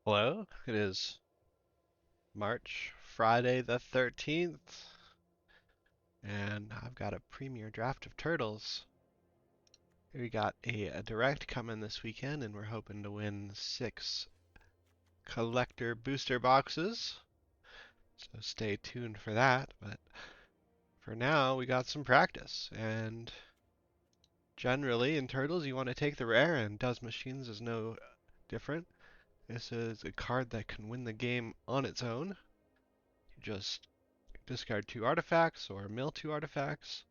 Hello, it is Friday the 13th, and I've got a premier draft of turtles. We got a direct coming this weekend, and we're hoping to win 6 collector booster boxes. So stay tuned for that. But for now, we got some practice, and generally in turtles, you want to take the rare, and Does Machines is no different. This is a card that can win the game on its own. You just discard 2 artifacts or mill 2 artifacts,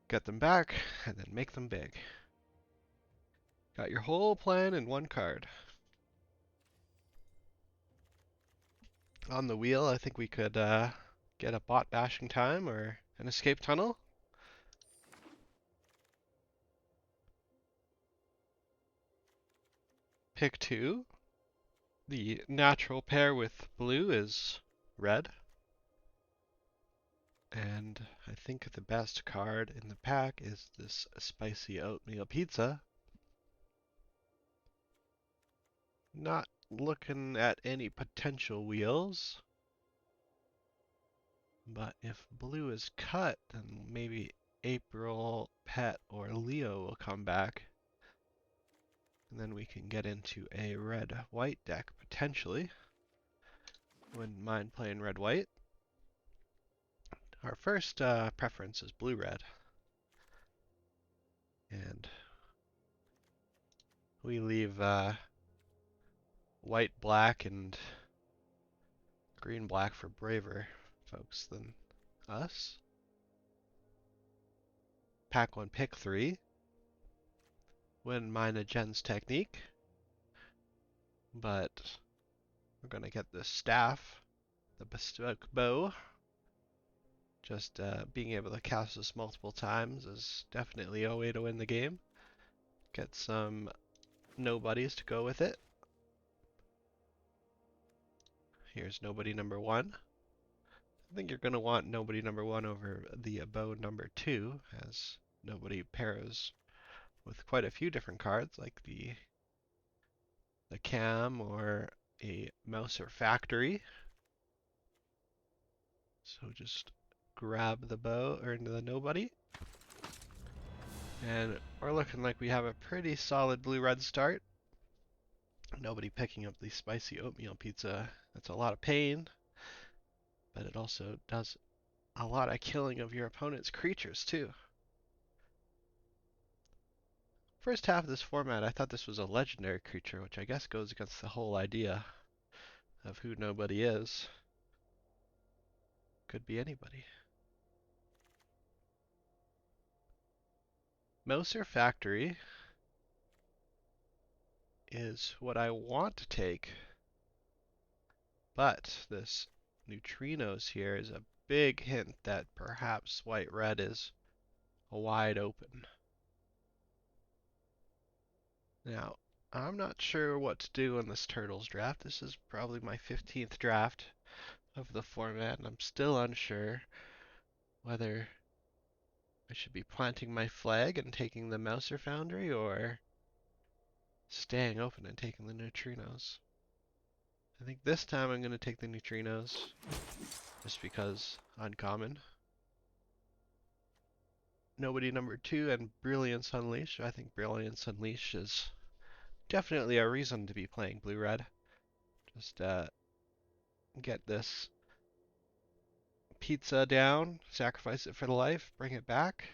get them back, and then make them big. Got your whole plan in one card. On the wheel, I think we could get a bot bashing time or an escape tunnel. Pick 2. The natural pair with blue is red. And I think the best card in the pack is this spicy oatmeal pizza. Not looking at any potential wheels. But if blue is cut, then maybe April, Pet, or Leo will come back. And then we can get into a red-white deck, potentially. Wouldn't mind playing red-white. Our first preference is blue-red. And we leave white-black and green-black for braver folks than us. Pack 1, pick 3. Wouldn't mind a Jen's technique. But we're going to get the staff, the bespoke bow. Just being able to cast this multiple times is definitely a way to win the game. Get some nobodies to go with it. Here's nobody number 1. I think you're going to want nobody number 1 over the bow number 2, as nobody pairs with quite a few different cards, like the cam or a Mouser Factory. So just grab the bow or the nobody. And we're looking like we have a pretty solid blue-red start. Nobody picking up the spicy oatmeal pizza. That's a lot of pain, but it also does a lot of killing of your opponent's creatures too. First half of this format, I thought this was a legendary creature, which I guess goes against the whole idea of who nobody is. Could be anybody. Mouser Factory is what I want to take, but this neutrinos here is a big hint that perhaps white-red is wide open. Now, I'm not sure what to do in this Turtles draft. This is probably my 15th draft of the format, and I'm still unsure whether I should be planting my flag and taking the Mouser Foundry or staying open and taking the neutrinos. I think this time I'm going to take the neutrinos just because uncommon. Nobody number 2 and Brilliance Unleashed. I think Brilliance Unleashed is definitely a reason to be playing blue-red. Just get this pizza down, sacrifice it for the life, bring it back.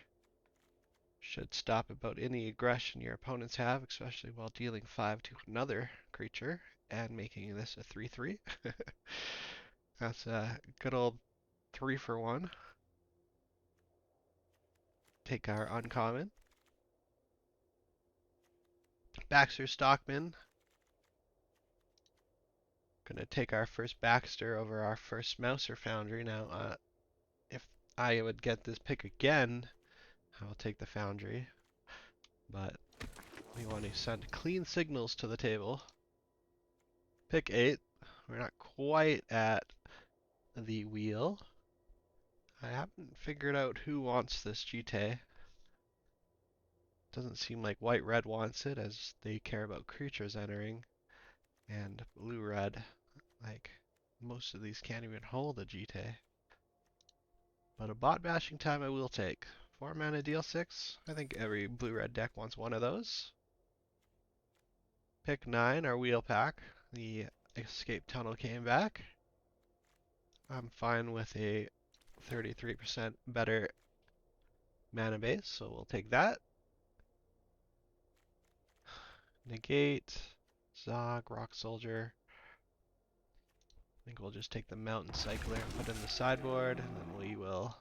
Should stop about any aggression your opponents have, especially while dealing 5 to another creature and making this a 3/3. That's a good old 3 for 1. Take our uncommon. Baxter Stockman. Gonna take our first Baxter over our first Mouser Foundry. Now, if I would get this pick again, I'll take the Foundry. But we want to send clean signals to the table. Pick 8. We're not quite at the wheel. I haven't figured out who wants this GT. Doesn't seem like white-red wants it, as they care about creatures entering. And blue-red, like, most of these can't even hold a GT. But a bot bashing time I will take. 4 mana deal 6. I think every blue-red deck wants one of those. Pick 9, our wheel pack. The escape tunnel came back. I'm fine with a 33% better mana base, so we'll take that. Negate, Zog, Rock Soldier. I think we'll just take the Mountain Cycler and put in the sideboard, and then we will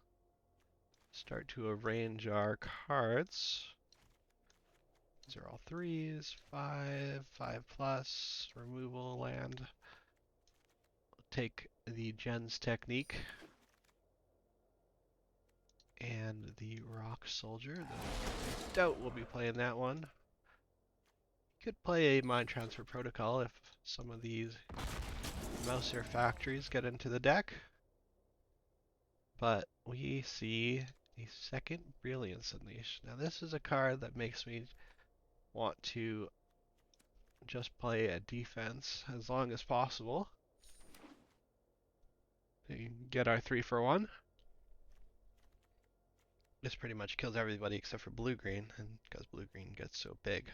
start to arrange our cards. These are all 3s, 5, 5+, removal land. Take the Gens Technique and the Rock Soldier. I doubt we'll be playing that one. Could play a Mind Transfer Protocol if some of these Mouser factories get into the deck. But we see a second Brilliance Unleashed. Now this is a card that makes me want to just play a defense as long as possible. Get our 3 for 1. This pretty much kills everybody except for blue-green, and because blue-green gets so big.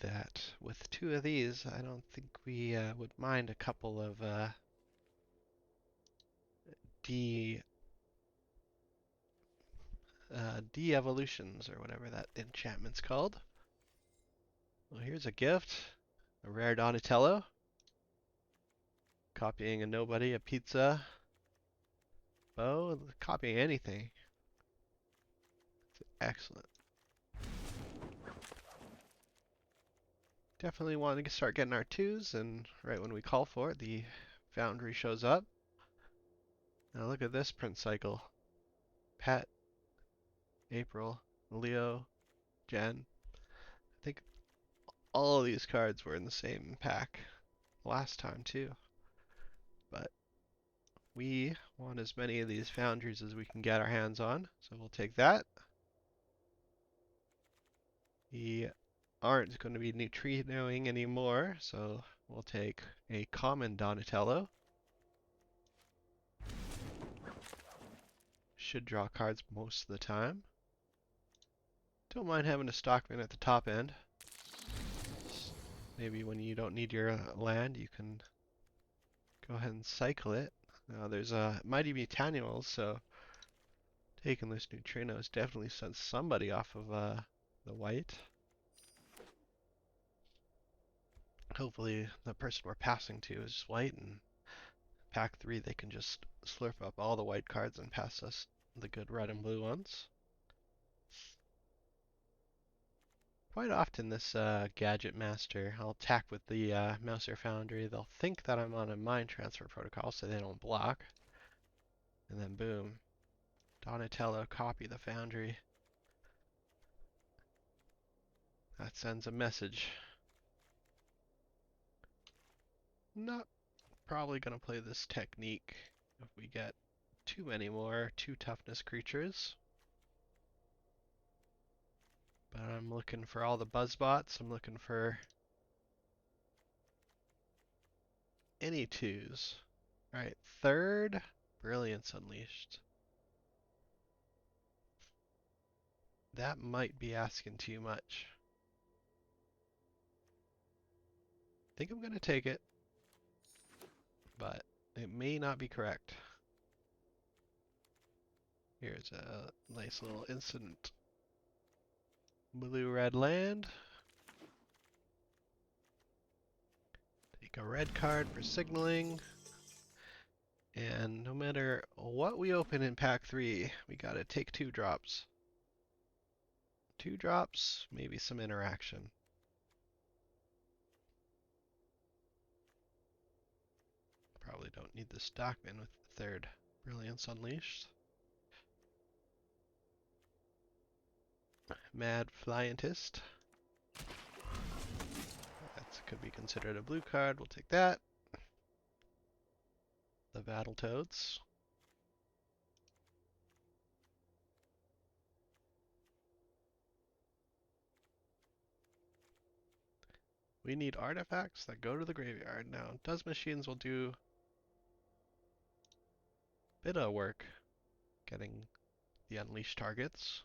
That with 2 of these, I don't think we would mind a couple of de-evolutions, or whatever that enchantment's called. Well, here's a gift. A rare Donatello. Copying a nobody, a pizza. Bow, copying anything. It's excellent. Definitely want to start getting our 2s, and right when we call for it, the Foundry shows up. Now look at this print cycle. Pat, April, Leo, Jen. I think all of these cards were in the same pack last time too. But we want as many of these Foundries as we can get our hands on, so we'll take that. We aren't going to be neutrinoing anymore, so we'll take a common Donatello. Should draw cards most of the time. Don't mind having a Stockman at the top end. Maybe when you don't need your land, you can go ahead and cycle it. Now there's Mighty Mutanimals, so taking this neutrinos definitely sends somebody off of the white. Hopefully the person we're passing to is white, and pack 3 they can just slurp up all the white cards and pass us the good red and blue ones. Quite often this Gadget Master, I'll attack with the Mouser Foundry. They'll think that I'm on a Mind Transfer Protocol so they don't block. And then boom, Donatello, copy the Foundry. That sends a message. Not probably going to play this technique if we get too many more 2 toughness creatures. But I'm looking for all the buzzbots. I'm looking for any 2s. Alright, 3rd, Brilliance Unleashed. That might be asking too much. I think I'm going to take it, but it may not be correct. Here's a nice little instant blue-red land. Take a red card for signaling. And no matter what we open in pack 3, we gotta take 2 drops. 2 drops, maybe some interaction. Probably don't need the Stockman with the 3rd Brilliance Unleashed. Mad Flyantist. That could be considered a blue card. We'll take that. The Battletoads. We need artifacts that go to the graveyard. Now, Does Machines will do a bit of work getting the unleashed targets.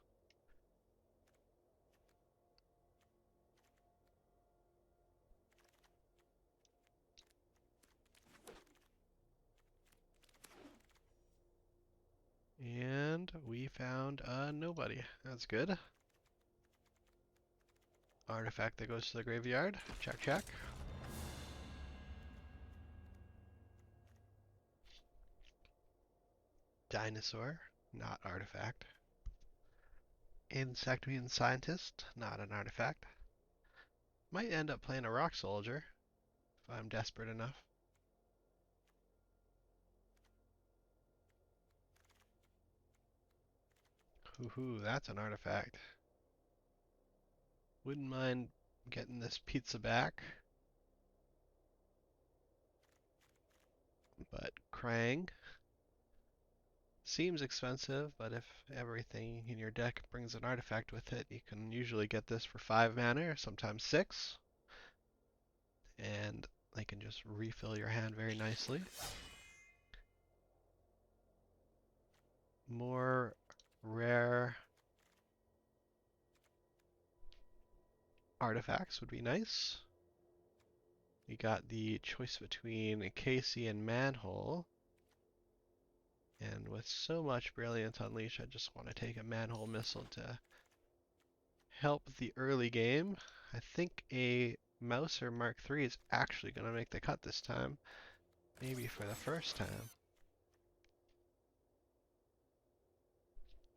And we found nobody. That's good. Artifact that goes to the graveyard. Check, check. Dinosaur, not artifact. Insect Mutant Scientist, not an artifact. Might end up playing a Rock Soldier if I'm desperate enough. Hoo-hoo, that's an artifact. Wouldn't mind getting this pizza back. But Krang seems expensive, but if everything in your deck brings an artifact with it, you can usually get this for 5 mana, or sometimes 6. And they can just refill your hand very nicely. More rare artifacts would be nice. We got the choice between Casey and Manhole. And with so much Brilliant Unleash, I just want to take a Manhole Missile to help the early game. I think a Mouser Mark III is actually going to make the cut this time. Maybe for the first time.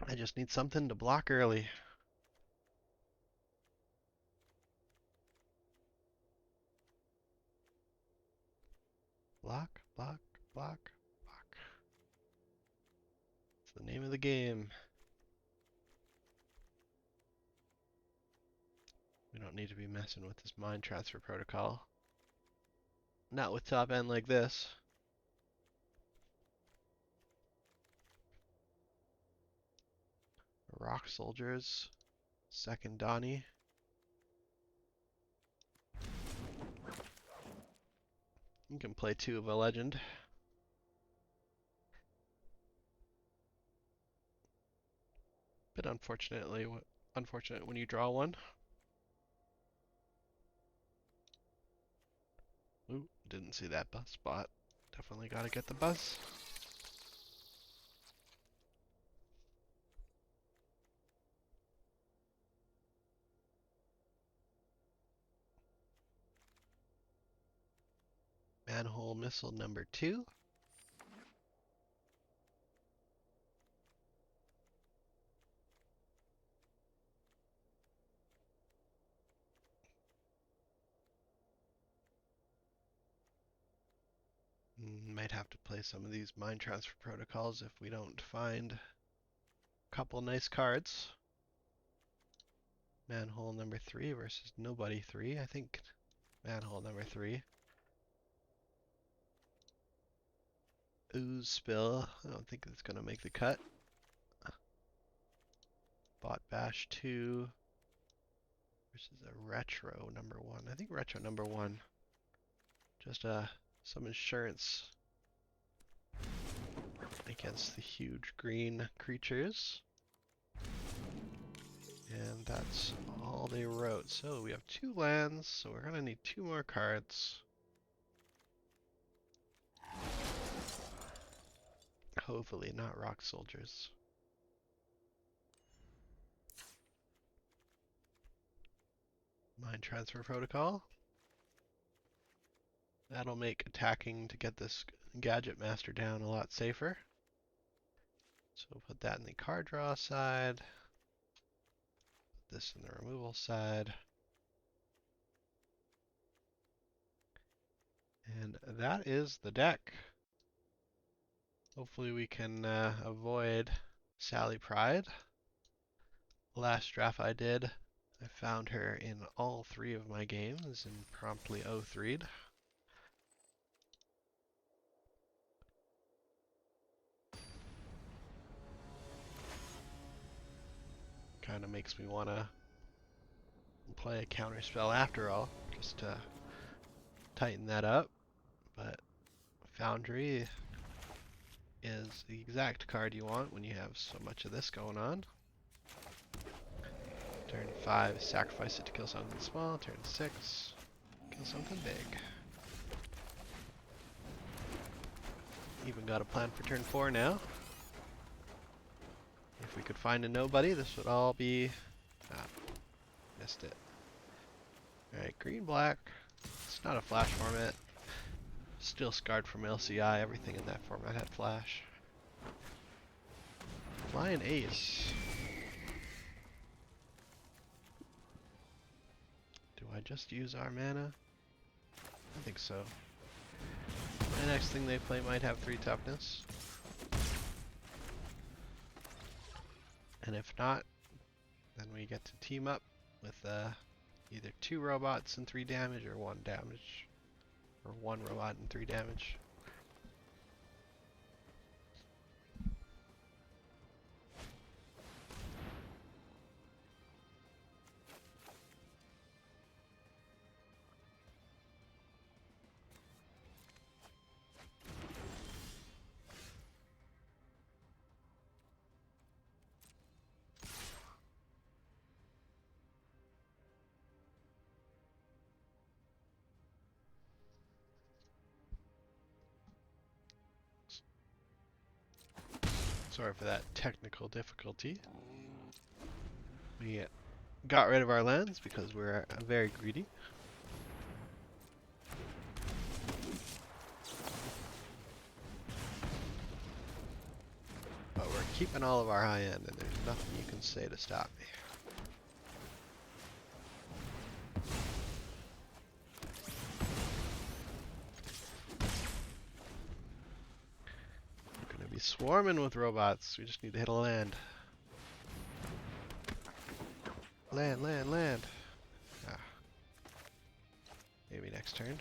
I just need something to block early. Block, block, block, block. It's the name of the game. We don't need to be messing with this Mind Transfer Protocol. Not with top end like this. Rock Soldiers. Second Donnie. You can play 2 of a legend. Bit unfortunate when you draw one. Ooh, didn't see that buzz spot. Definitely gotta get the buzz. Manhole Missile number 2. Might have to play some of these Mind Transfer Protocols if we don't find a couple nice cards. Manhole number 3 versus Nobody 3. I think Manhole number 3. Ooze Spill. I don't think it's going to make the cut. Bot Bash 2 versus a Retro number 1. I think Retro number 1. Just some insurance against the huge green creatures. And that's all they wrote. So we have 2 lands, so we're gonna need 2 more cards. Hopefully not Rock Soldiers. Mind Transfer Protocol. That'll make attacking to get this Gadget Master down a lot safer. So we'll put that in the card draw side. Put this in the removal side. And that is the deck. Hopefully we can avoid Sally Pride. Last draft I did, I found her in all 3 of my games and promptly 0-3'd. Kind of makes me want to play a counter spell after all. just to tighten that up. But Foundry is the exact card you want when you have so much of this going on. Turn 5, sacrifice it to kill something small. Turn 6, kill something big. Even got a plan for turn 4 now. If we could find a nobody, this would all be... Ah, missed it. Alright, green, black. It's not a flash format. Still scarred from LCI. Everything in that format had flash. Flying ace. Do I just use our mana? I think so. The next thing they play might have 3 toughness. And if not, then we get to team up with either 2 robots and 3 damage or 1 damage. Or 1 robot and 3 damage. Sorry for that technical difficulty. We got rid of our lands because we're very greedy. But we're keeping all of our high end, and there's nothing you can say to stop me. We're gonna be swarming with robots. We just need to hit a land. Land, land, land. Ah. Maybe next turn.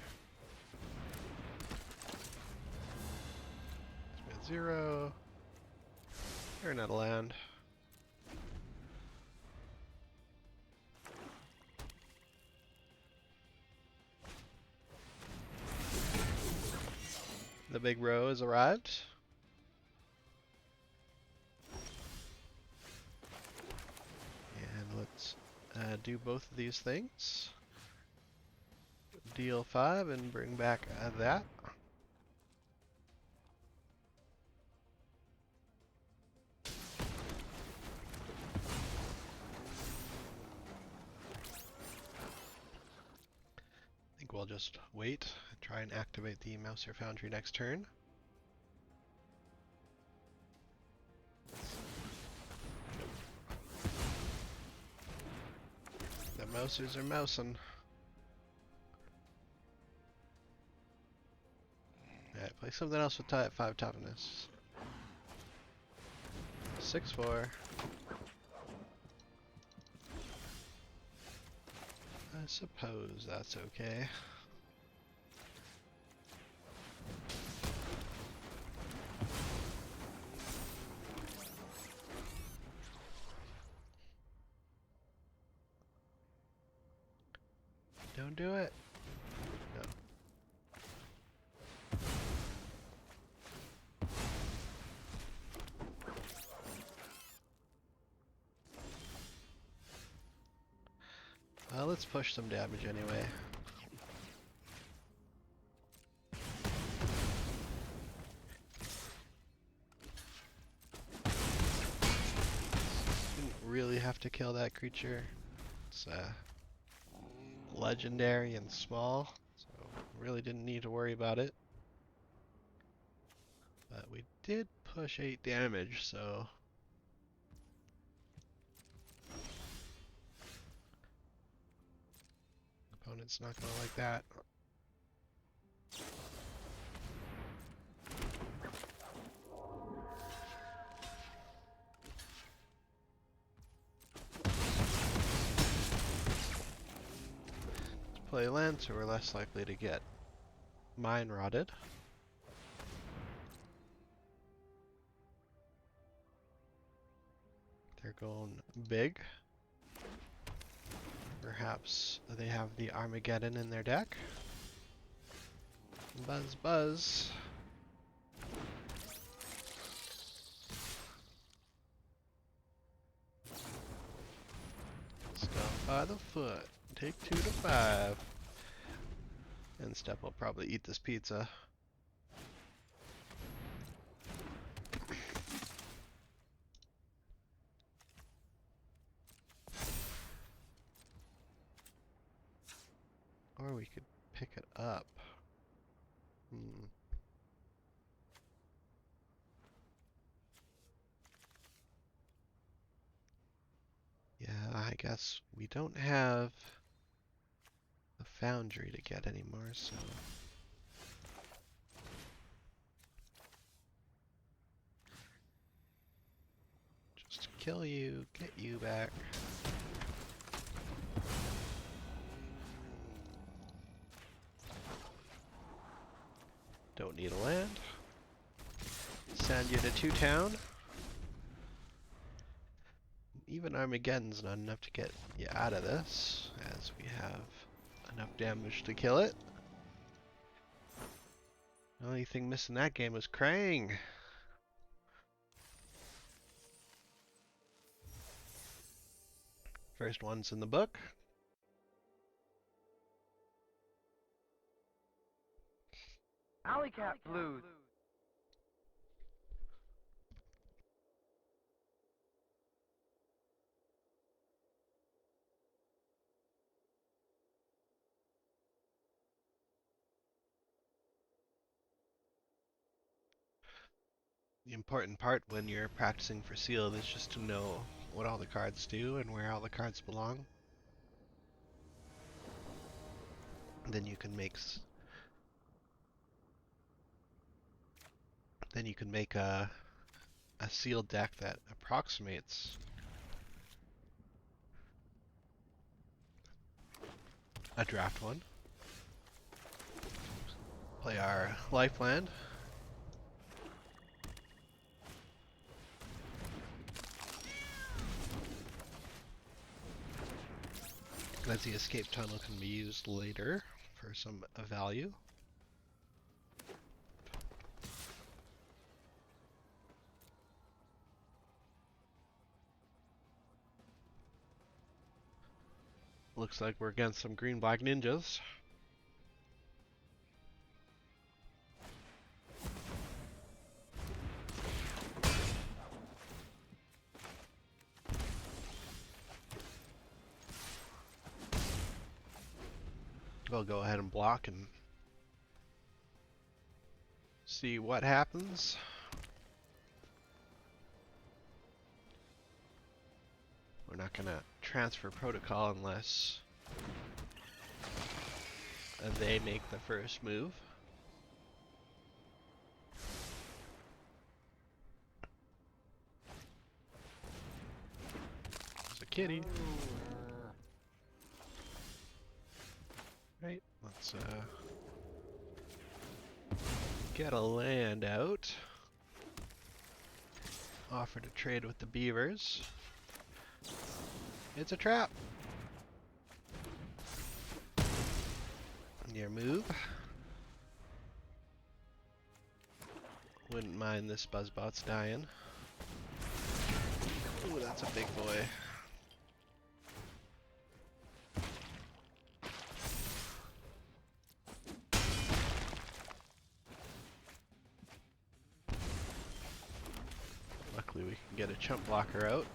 We got 0. You're not a land. The big row has arrived. And let's do both of these things. Deal 5 and bring back that. I think we'll just wait and try and activate the Mouser Foundry next turn. The Mousers are mousing. Alright, play something else with 5 toughness. 6-4. I suppose that's okay. Don't do it. No. Let's push some damage anyway. Didn't really have to kill that creature. It's legendary and small, so really didn't need to worry about it. But we did push 8 damage, so opponent's not gonna like that. Let's play land, so we're less likely to get mine rotted. They're going big. Perhaps they have the Armageddon in their deck. Buzz, buzz. Stomp by the foot. Take 2 to 5. And Step will probably eat this pizza. Or we could pick it up. Yeah, I guess we don't have the foundry to get anymore, so... Just to kill you, get you back. Don't need a land. Send you to 2-town. Even Armageddon's not enough to get you out of this, as we have enough damage to kill it. The only thing missing that game was Krang. First one's in the book. Alley Cat Blues. The important part when you're practicing for sealed is just to know what all the cards do and where all the cards belong. Then you can make a sealed deck that approximates a draft one. Play our lifeland. As the escape tunnel can be used later for some value. Looks like we're against some green-black ninjas. We'll go ahead and block and see what happens. We're not going to transfer protocol unless they make the first move. There's a kitty. Right, let's get a land out. Offer to trade with the beavers. It's a trap. Your move. Wouldn't mind this buzzbot's dying. Ooh, that's a big boy. Luckily we can get a chump blocker out.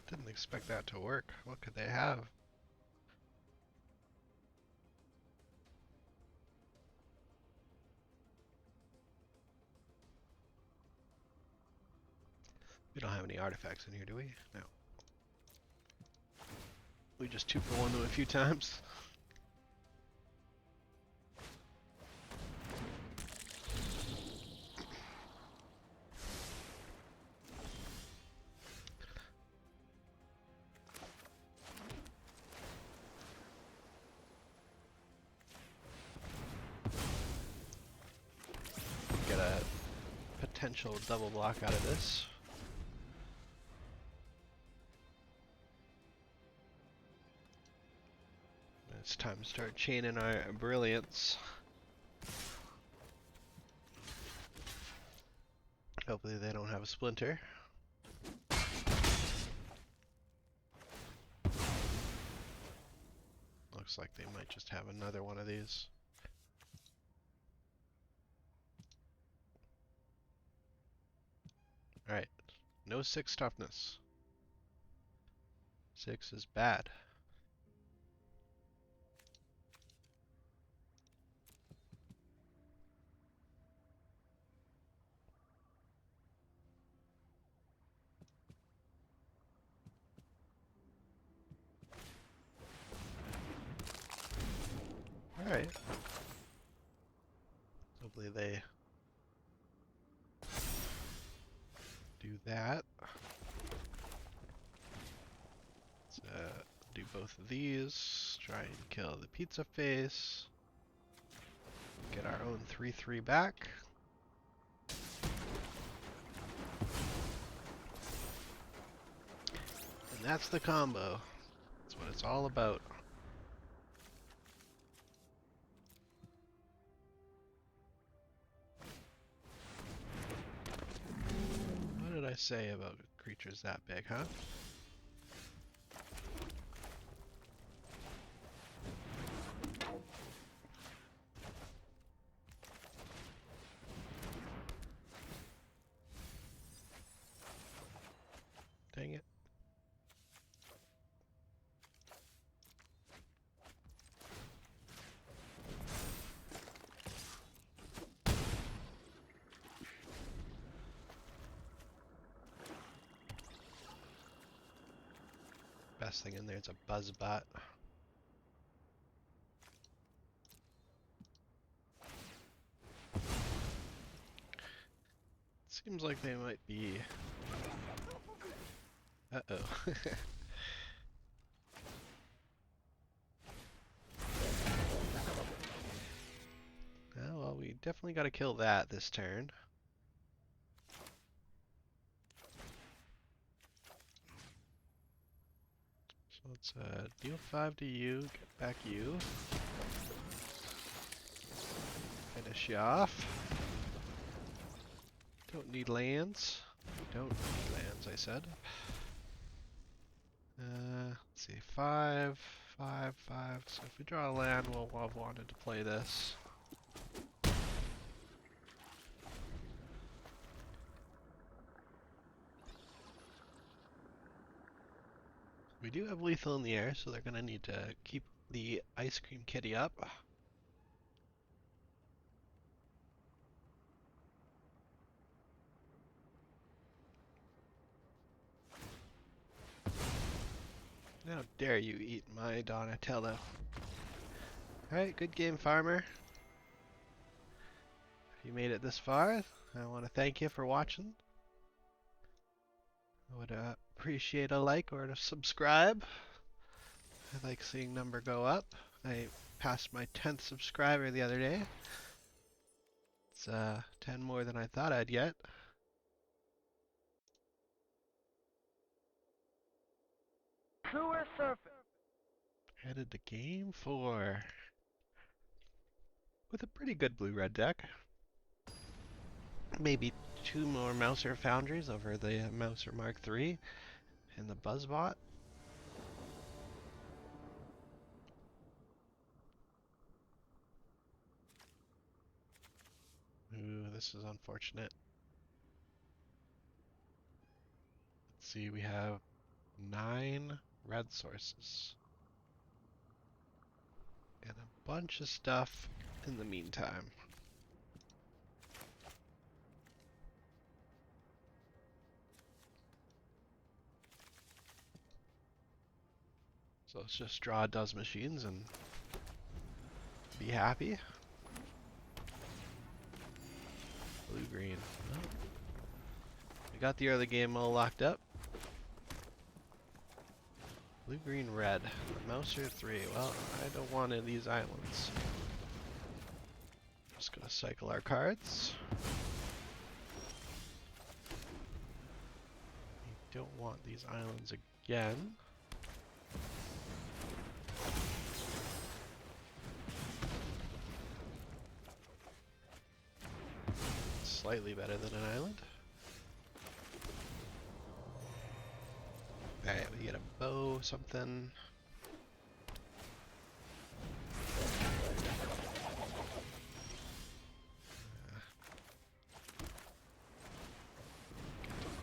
Didn't expect that to work. What could they have? We don't have any artifacts in here, do we? No. We just 2-for-1 them a few times. Get a potential double block out of this. It's time to start chaining our brilliance. Hopefully they don't have a splinter. Looks like they might just have another one of these. Alright, no 6 toughness. 6 is bad. Alright. Hopefully they do that. Let's do both of these. Try and kill the pizza face. Get our own 3/3 back. And that's the combo. That's what it's all about. What did I say about creatures that big, huh? Dang it. Best thing in there is a buzzbot. Seems like they might be... Uh-oh. Oh, well, we definitely got to kill that this turn. So let's deal 5 to you, get back you. Finish you off. Don't need lands. Don't need lands, I said. Let's see, 5, 5, 5. So if we draw a land, we'll have wanted to play this. We do have lethal in the air, so they're gonna need to keep the ice cream kitty up. How dare you eat my Donatello. Alright, good game, farmer. If you made it this far, I want to thank you for watching. I would appreciate a like or a subscribe. I like seeing number go up. I passed my 10th subscriber the other day. It's 10 more than I thought I'd get. Sewer surface. Headed to game 4. With a pretty good blue-red deck. Maybe 2 more Mouser Foundries over the Mouser Mark III and the Buzzbot. Ooh, this is unfortunate. Let's see, we have 9 red sources. And a bunch of stuff in the meantime. So let's just draw a dozen machines and be happy. Blue green. Oh. We got the early game all locked up. Blue green red. Mouser 3. Well, I don't want any of these islands. Just gonna cycle our cards. We don't want these islands again. Slightly better than an island. Alright, we get a bow, something.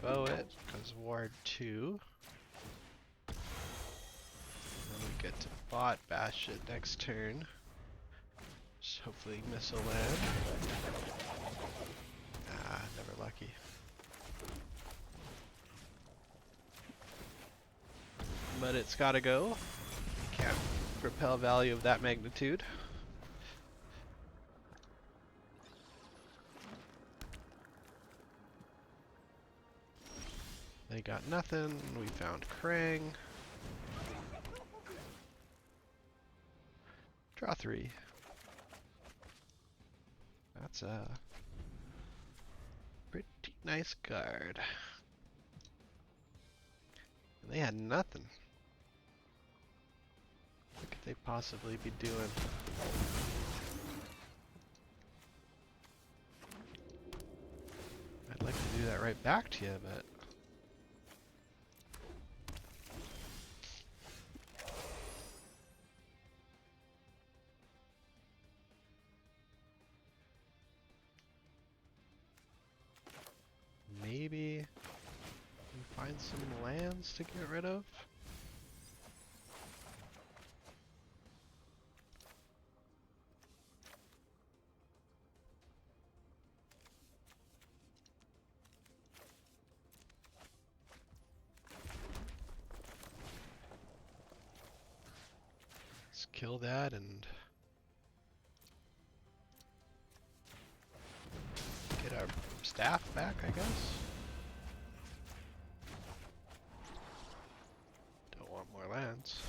Bow it, because Ward 2. And then we get to bot bash it next turn. Just hopefully missile land. Ah, never lucky. But it's gotta go. Can't propel value of that magnitude. They got nothing. We found Krang. Draw 3. That's a pretty nice card. And they had nothing. What could they possibly be doing? I'd like to do that right back to you, but maybe we find some lands to get rid of. Let's kill that and get our staff back, I guess. Don't want more lands.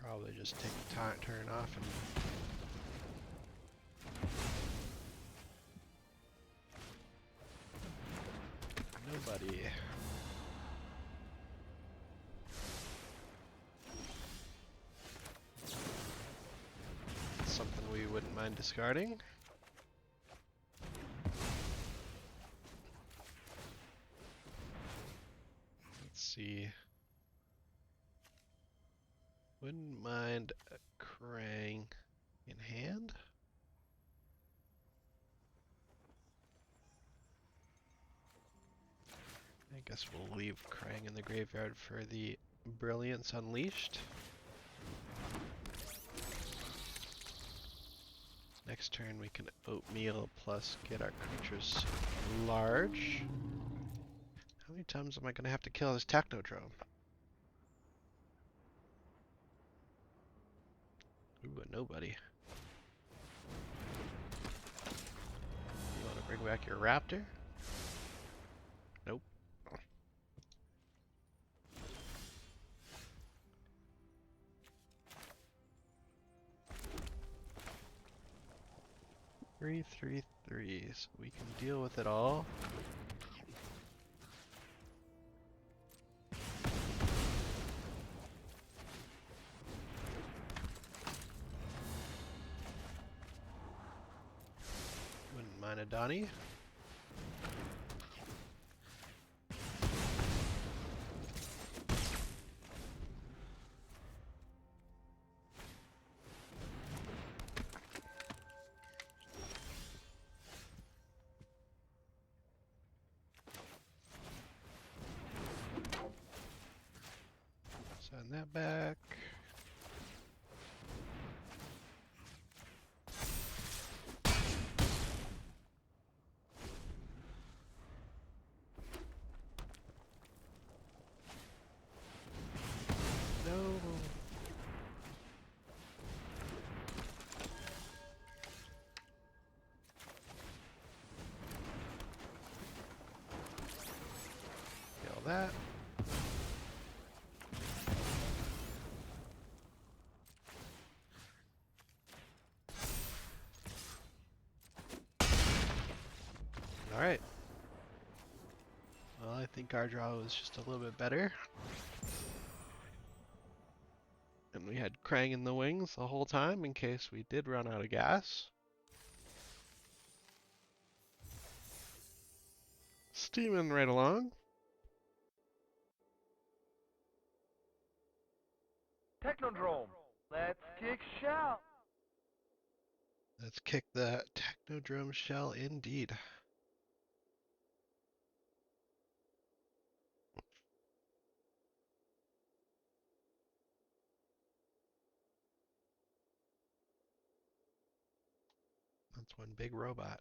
Probably just take the turn off and nobody. Something we wouldn't mind discarding. Let's see. Wouldn't mind a Krang in hand. I guess we'll leave Krang in the graveyard for the Brilliance Unleashed. Next turn we can Oatmeal plus get our creatures large. How many times am I going to have to kill this Technodrome? Ooh, a nobody. You want to bring back your Raptor? Nope. 3/3/3, so we can deal with it all. Wouldn't mind a Donnie. Send that back. that. Alright. Well, I think our draw was just a little bit better. And we had Krang in the wings the whole time in case we did run out of gas. Steaming right along. Technodrome. Let's kick shell. Let's kick the Technodrome shell indeed. That's one big robot.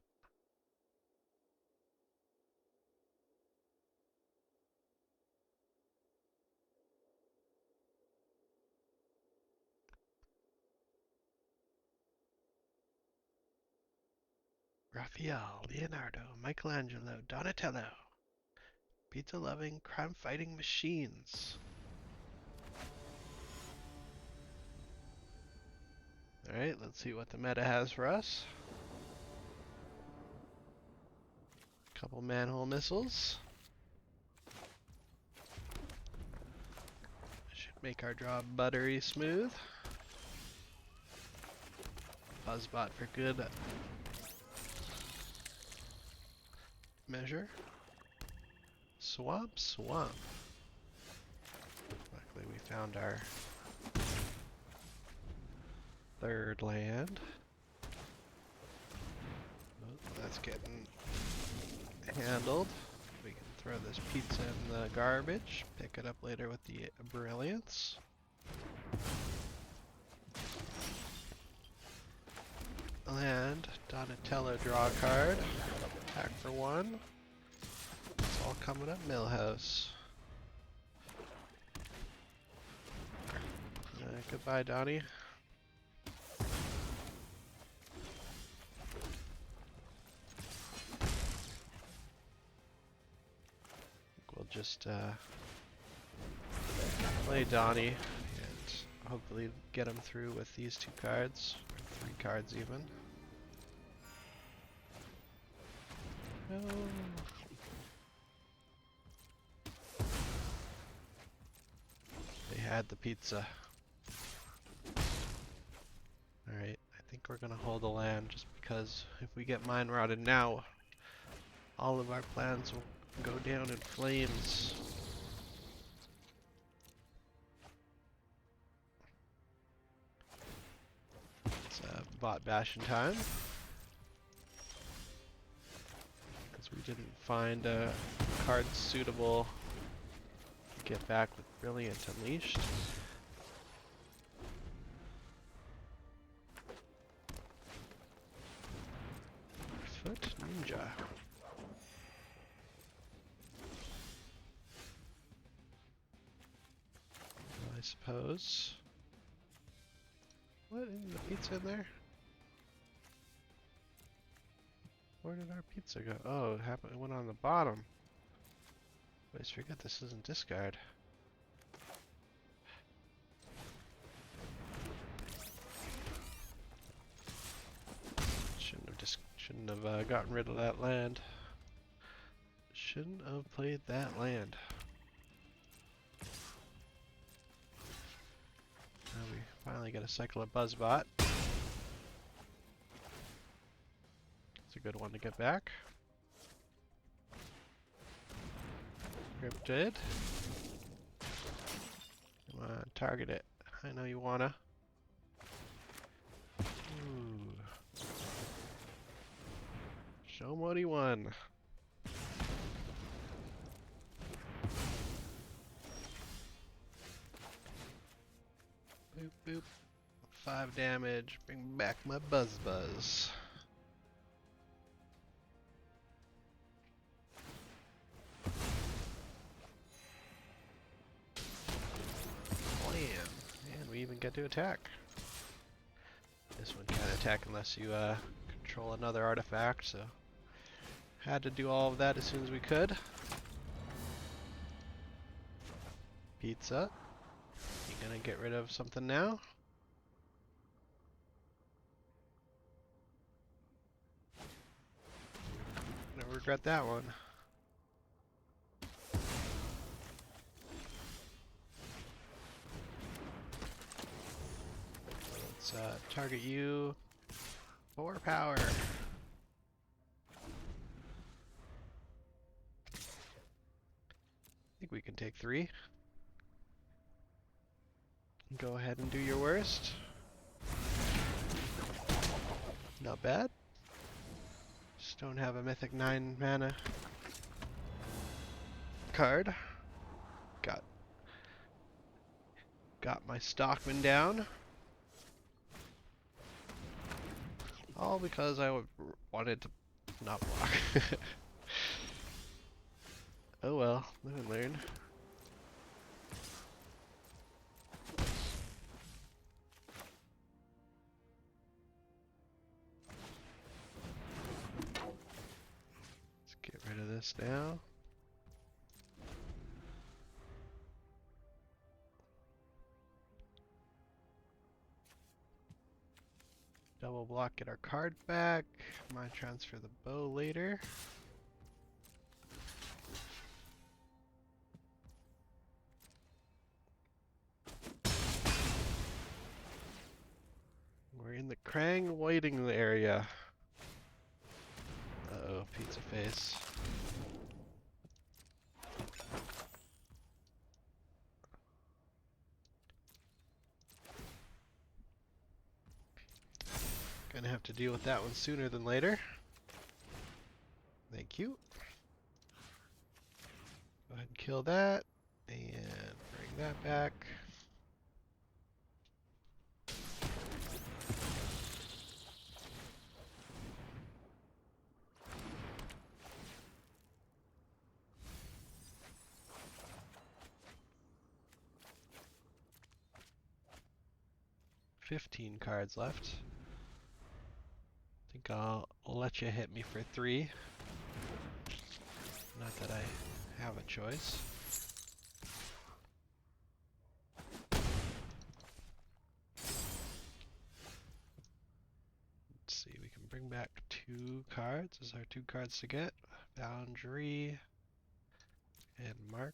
Raphael, Leonardo, Michelangelo, Donatello. Pizza-loving, crime-fighting machines. Alright, let's see what the meta has for us. Couple manhole missiles. Should make our draw buttery smooth. Buzzbot for good measure. Swamp, swamp. Luckily we found our third land. Oh, that's getting handled. We can throw this pizza in the garbage, pick it up later with the brilliance. Land, Donatello draw a card, attack for one. It's all coming up Millhouse. Goodbye, Donnie. We'll just play Donnie and hopefully get him through with these two cards, or 3 cards even. No. They had the pizza. Alright, I think we're gonna hold the land just because if we get mine routed now, all of our plans will go down in flames. It's bot bashing time. Because we didn't find a card suitable to get back with Brilliant Unleashed. Foot Ninja. I suppose. What? Isn't the pizza in there? Where did our pizza go? Oh, it went on the bottom. Always forget this isn't discard. Shouldn't have gotten rid of that land. Shouldn't have played that land. Now we finally get a cycle of Buzzbot. It's a good one to get back. Cryptid. Come on, target it. I know you wanna. Ooh. Show him what he won. Boop boop. 5 damage. Bring back my Buzz. Blam. And we even get to attack. This one can't attack unless you control another artifact, so had to do all of that as soon as we could. Pizza. You gonna get rid of something now? Gonna regret that one. Let's target you. 4 power. I think we can take 3. Go ahead and do your worst. Not bad. Just don't have a mythic 9 mana card. Got my Stockman down. All because I wanted to not block. Oh well, live and learn. Let's get rid of this now. Double block, get our card back. Might transfer the bow later. We're in the Krang waiting area. Uh-oh, pizza face. Gonna have to deal with that one sooner than later. Thank you. Go ahead and kill that. And bring that back. $15 cards left. I think I'll let you hit me for 3. Not that I have a choice. Let's see, we can bring back 2 cards as our 2 cards to get. Boundary and Mark.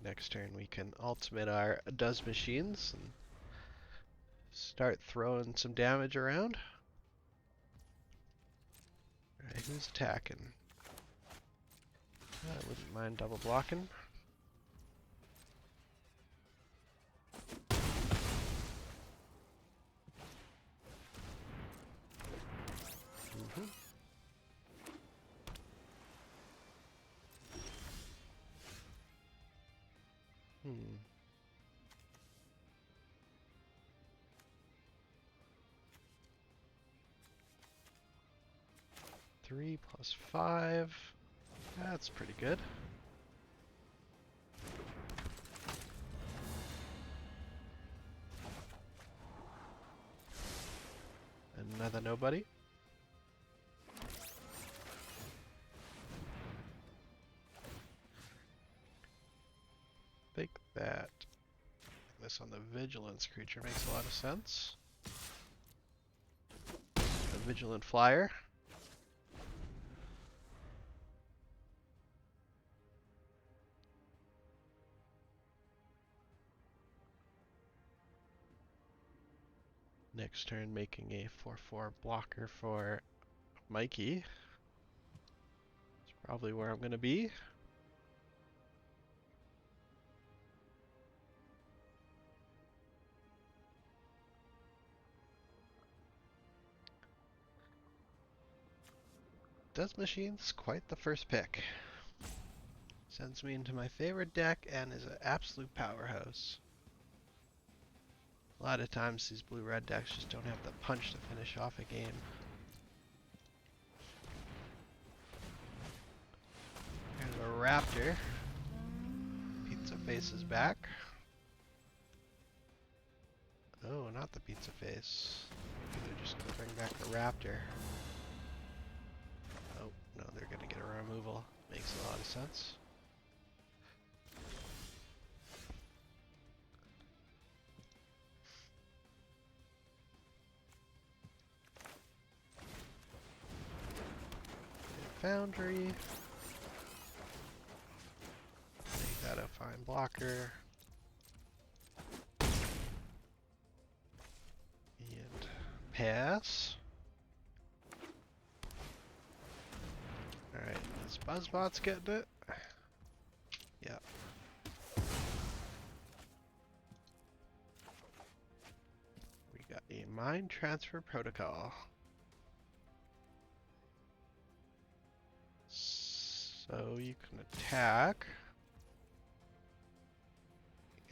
Next turn we can ultimate our Does Machines and start throwing some damage around. Alright, who's attacking? I wouldn't mind double blocking. Hmm. 3 plus 5. That's pretty good. Another nobody. Think that this on the Vigilance creature makes a lot of sense. A Vigilant Flyer. Next turn making a 4/4 blocker for Mikey. It's probably where I'm going to be. Does Machines quite the first pick. Sends me into my favorite deck and is an absolute powerhouse. A lot of times these blue-red decks just don't have the punch to finish off a game. raptor. Pizza face is back. Oh, not the pizza face. Maybe they're just gonna bring back the raptor. Oh, no, they're gonna get a removal. Makes a lot of sense. Foundry. Make that a fine blocker. And pass. Alright, this Buzzbot's getting it. Yeah. We got a mind transfer protocol. So you can attack.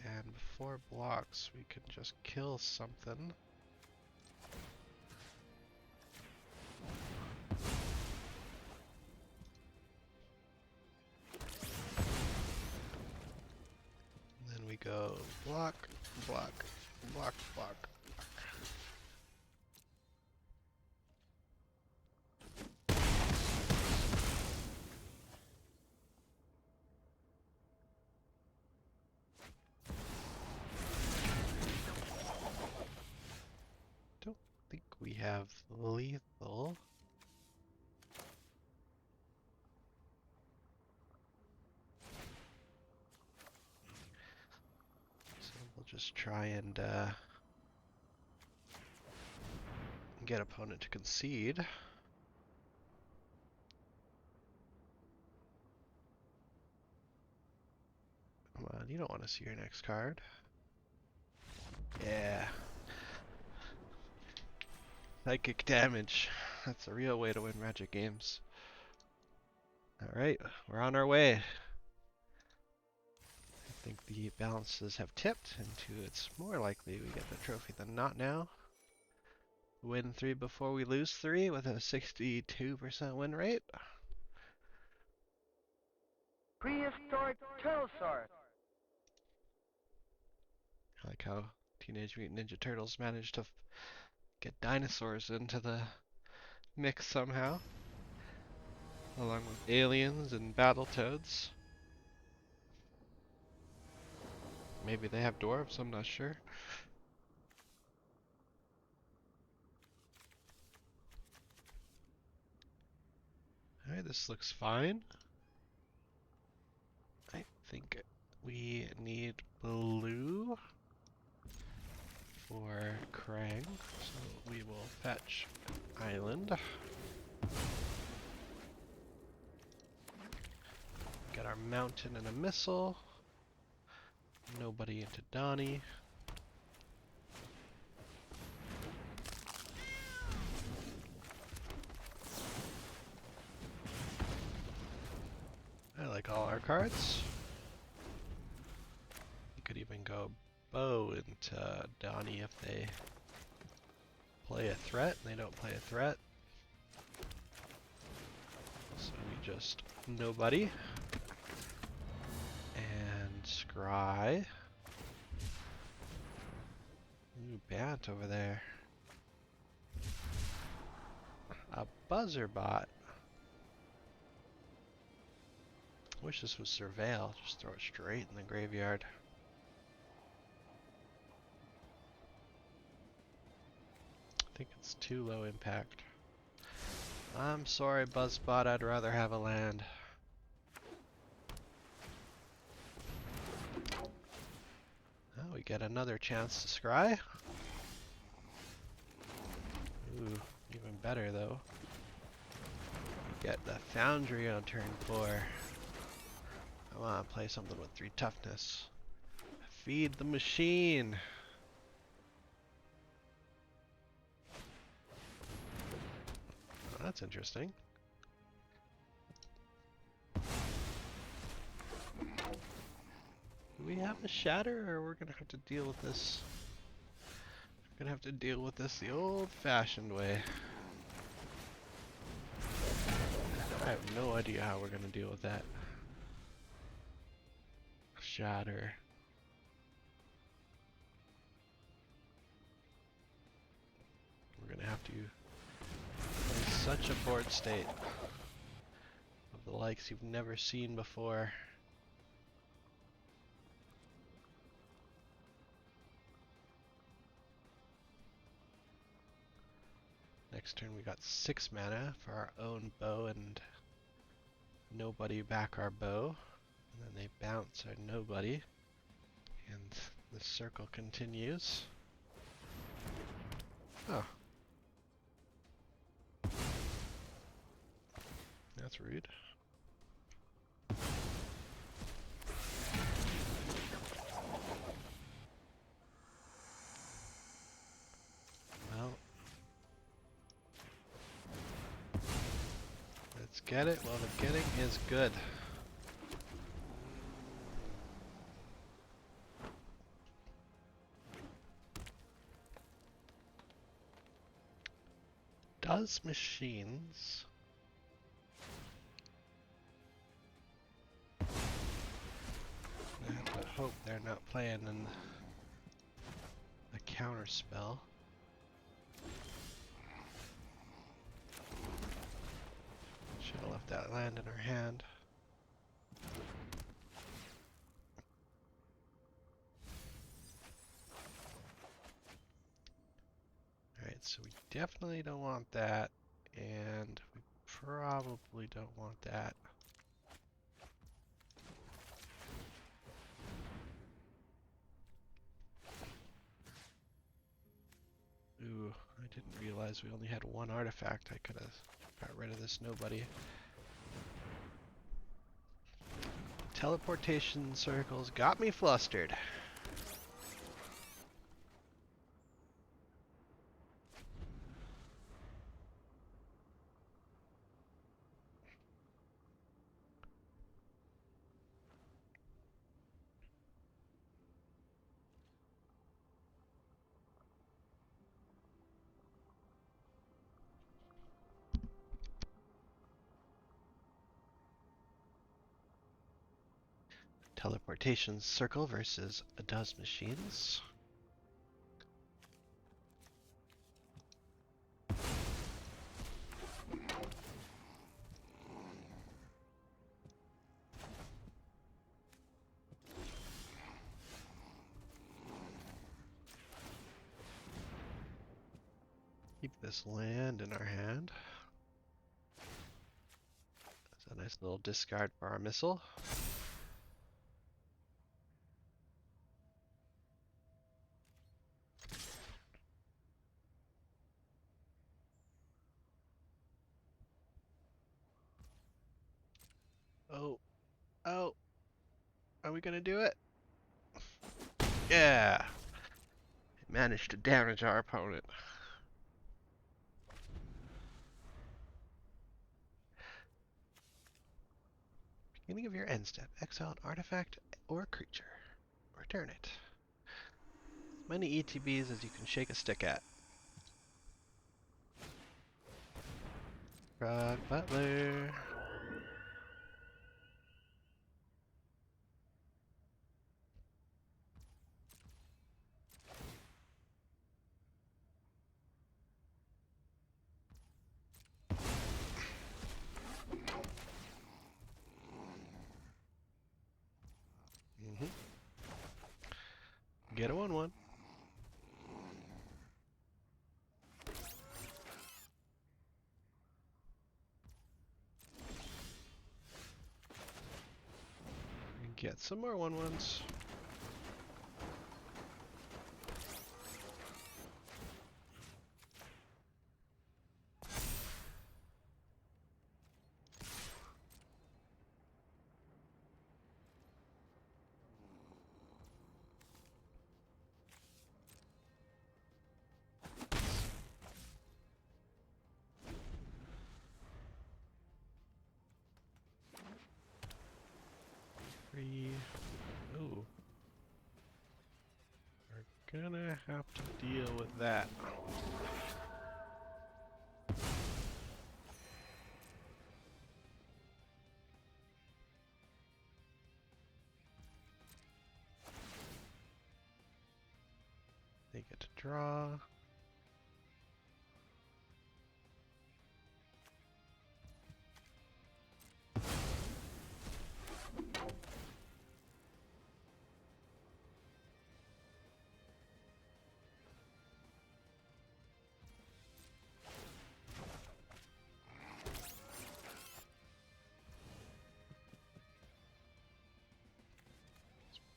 And before blocks, we can just kill something. And then we go block, block, block, block. Don't think we have lethal. So we'll just try and get opponent to concede. Come on, you don't want to see your next card. Yeah. Psychic damage. That's a real way to win Magic games. Alright, we're on our way. I think the balances have tipped into it's more likely we get the trophy than not now. Win 3 before we lose 3 with a 62% win rate. Prehistoric Turtlesaur. I like how Teenage Mutant Ninja Turtles managed to get dinosaurs into the mix somehow, along with aliens and Battletoads. Maybe they have dwarves, I'm not sure. Alright, this looks fine. I think we need blue for Krang, so we will fetch Island. Get our mountain and a missile. Nobody into Donnie. I like all our cards. You could even go Bow into Donnie if they play a threat and they don't play a threat. So we just nobody. And Scry. Ooh, Bant over there. A Buzzer Bot. Wish this was Surveil. Just throw it straight in the graveyard. I think it's too low impact. I'm sorry, Buzzbot. I'd rather have a land. Oh, we get another chance to scry. Ooh, even better though. We get the Foundry on turn 4. I want to play something with 3 toughness. Feed the machine. Oh, that's interesting. Do we have a shatter, or we're gonna have to deal with this? We're gonna have to deal with this the old-fashioned way. I have no idea how we're gonna deal with that. Shatter. We're gonna have to play such a board state of the likes you've never seen before. Next turn we got 6 mana for our own bow and nobody back our bow. And then they bounce our nobody. And the circle continues. Oh. That's rude. Well, let's get it while the getting is good. Does machines I have to hope they're not playing in a counter spell. Should have left that land in her hand. Alright, so we definitely don't want that, and we probably don't want that. Ooh, I didn't realize we only had one artifact. I could have got rid of this nobody. Teleportation circles got me flustered. Teleportation circle versus a does machines. Keep this land in our hand. That's a nice little discard for our missile. Oh, oh, are we gonna do it? Yeah, it managed to damage our opponent. Beginning of your end step, exile an artifact or creature. Return it. As many ETBs as you can shake a stick at. Frog Butler. Get a 1/1. Get some more 1/1s. Ooh. We're gonna have to deal with that. draw.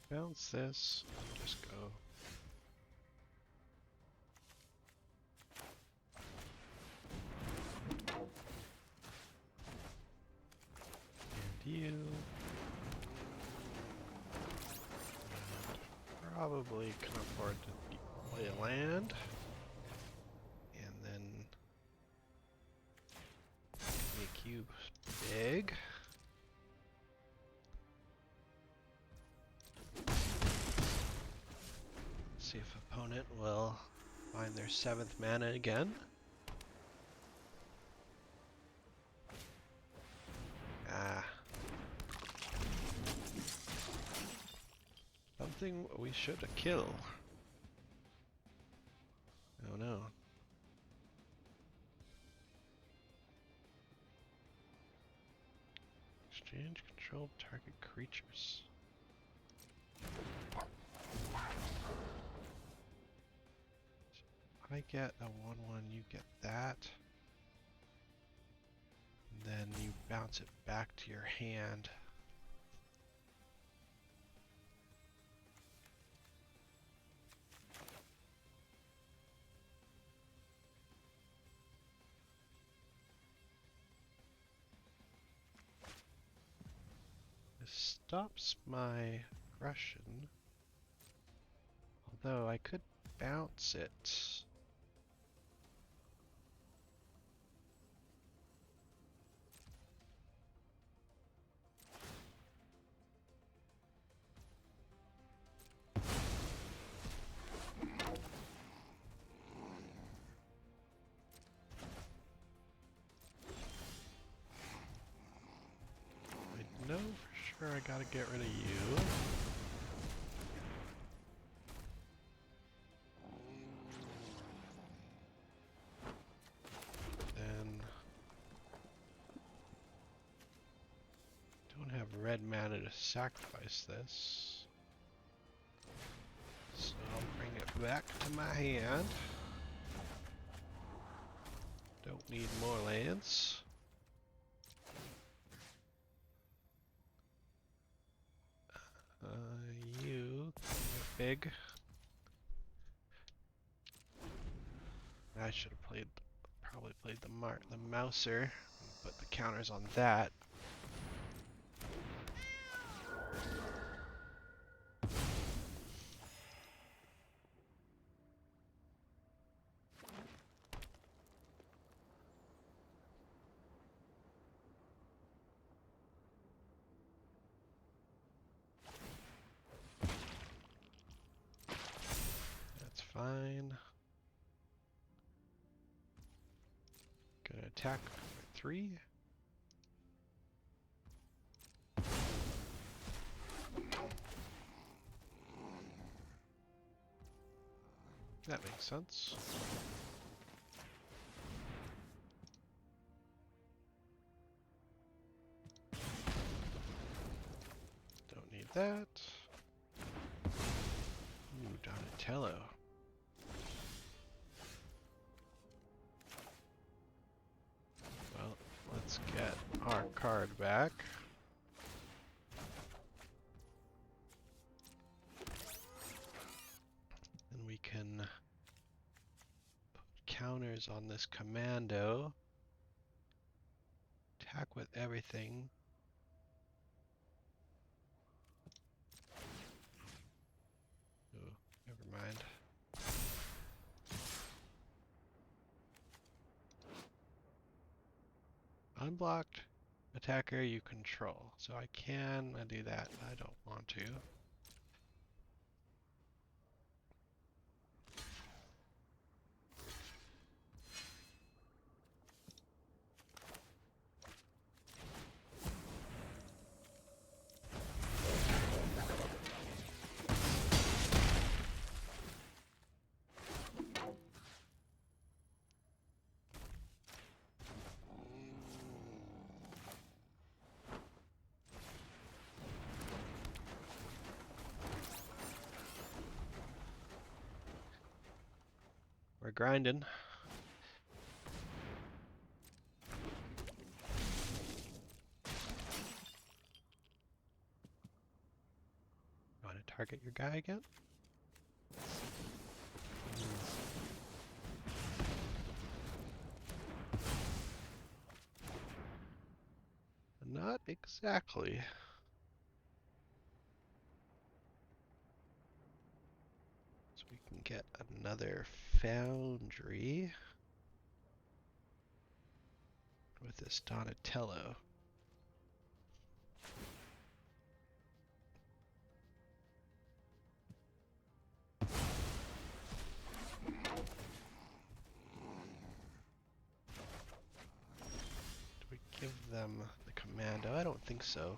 Bounce this, just go. And you. And probably can afford to play a land. And then make you big. See if opponent will find their 7th mana again. Ah. Something we should kill. Oh no. Exchange control target creatures. I get a 1/1, you get that. And then you bounce it back to your hand. This stops my aggression. Although I could bounce it. I know for sure I gotta get rid of you. Then don't have red mana to sacrifice this. So I'll bring it back to my hand. Don't need more lands. You get big. I should have probably played the Mouser and put the counters on that. That's fine. Gonna attack for 3. That makes sense. Don't need that. Ooh, Donatello. Well, let's get our card back. And we can put counters on this commando. Attack with everything. Oh, never mind. Unblocked attacker you control. So I can do that. I don't want to. grinding. You want to target your guy again? Not exactly. So we can get another foundry with this Donatello. Do we give them the commando? I don't think so.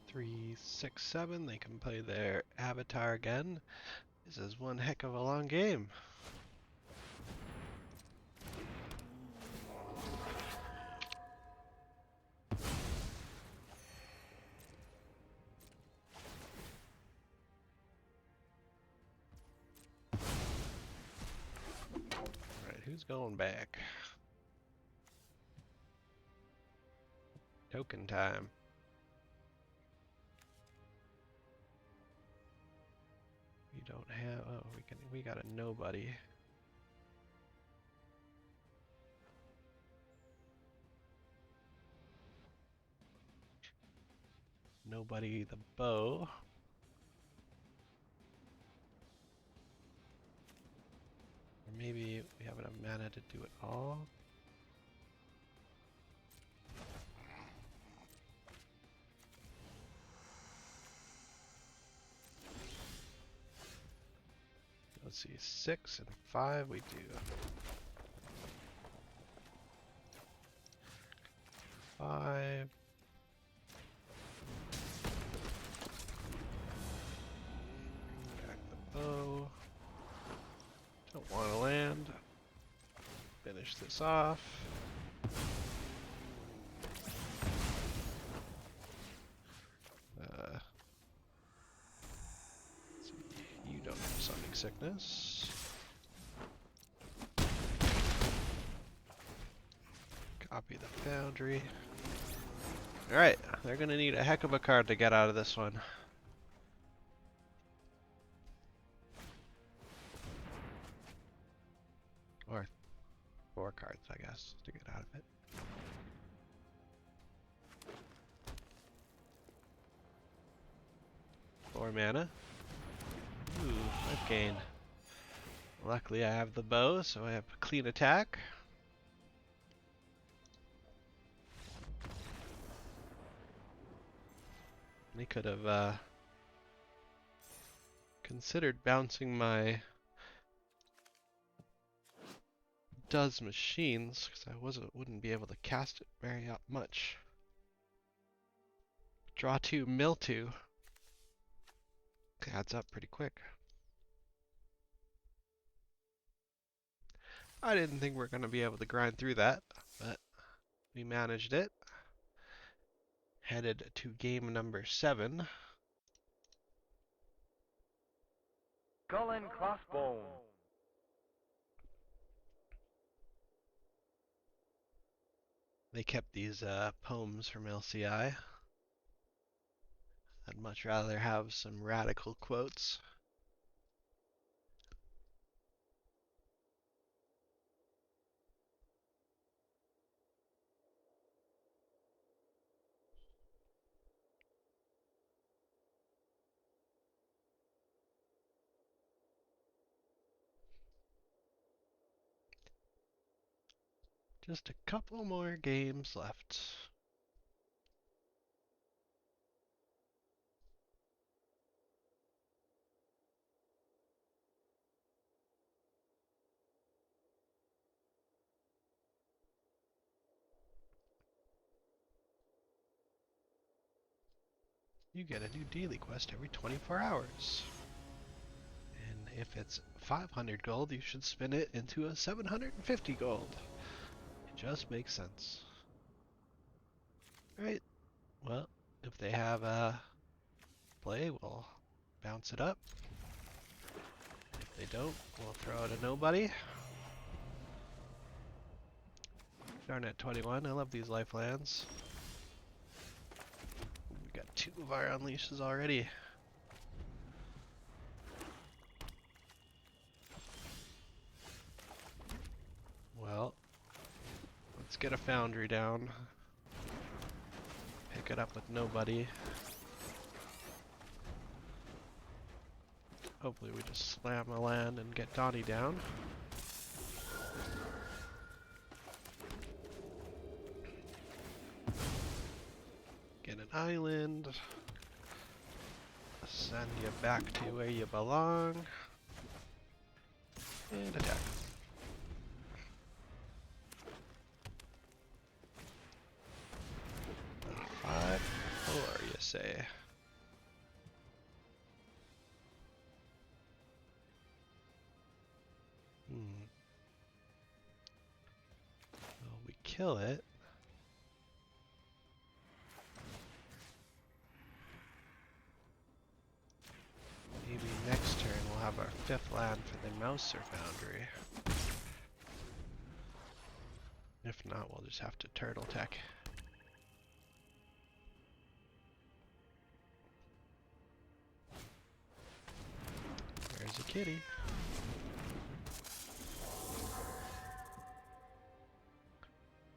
Three, six, seven. They can play their avatar again. This is one heck of a long game. Alright, who's going back? Token time. We don't have. Oh, we got a nobody. Nobody the bow. Or maybe we have enough mana to do it all. Let's see, 6 and 5 we do. 5. Back the bow. Don't want to land. Finish this off. You don't have sonic sickness. Copy the foundry. Alright, they're gonna need a heck of a card to get out of this one. Or 4 cards, I guess, to get out of it. 4 mana. Ooh, life gain. Luckily I have the bow, so I have clean attack. They could have considered bouncing my does machines, because I wouldn't be able to cast it very much. Draw 2, mill 2. Adds up pretty quick. I didn't think we were going to be able to grind through that, but we managed it. Headed to game number 7. Skull and Crossbone. They kept these poems from LCI. I'd much rather have some radical quotes. Just a couple more games left. You get a new daily quest every 24 hours. And if it's 500 gold, you should spin it into a 750 gold. It just makes sense. Alright, well, if they have a play, we'll bounce it up. If they don't, we'll throw out a nobody. Darn at 21, I love these lifelands. We got 2 of our unleashes already. Well, let's get a foundry down. Pick it up with nobody. Hopefully we just slam a land and get Donnie down. Get an island. Send you back to where you belong. And attack. 5, 4, you say. Well, we kill it. Maybe next turn we'll have our 5th land for the Mouser Foundry. If not, we'll just have to turtle tech. There's a kitty.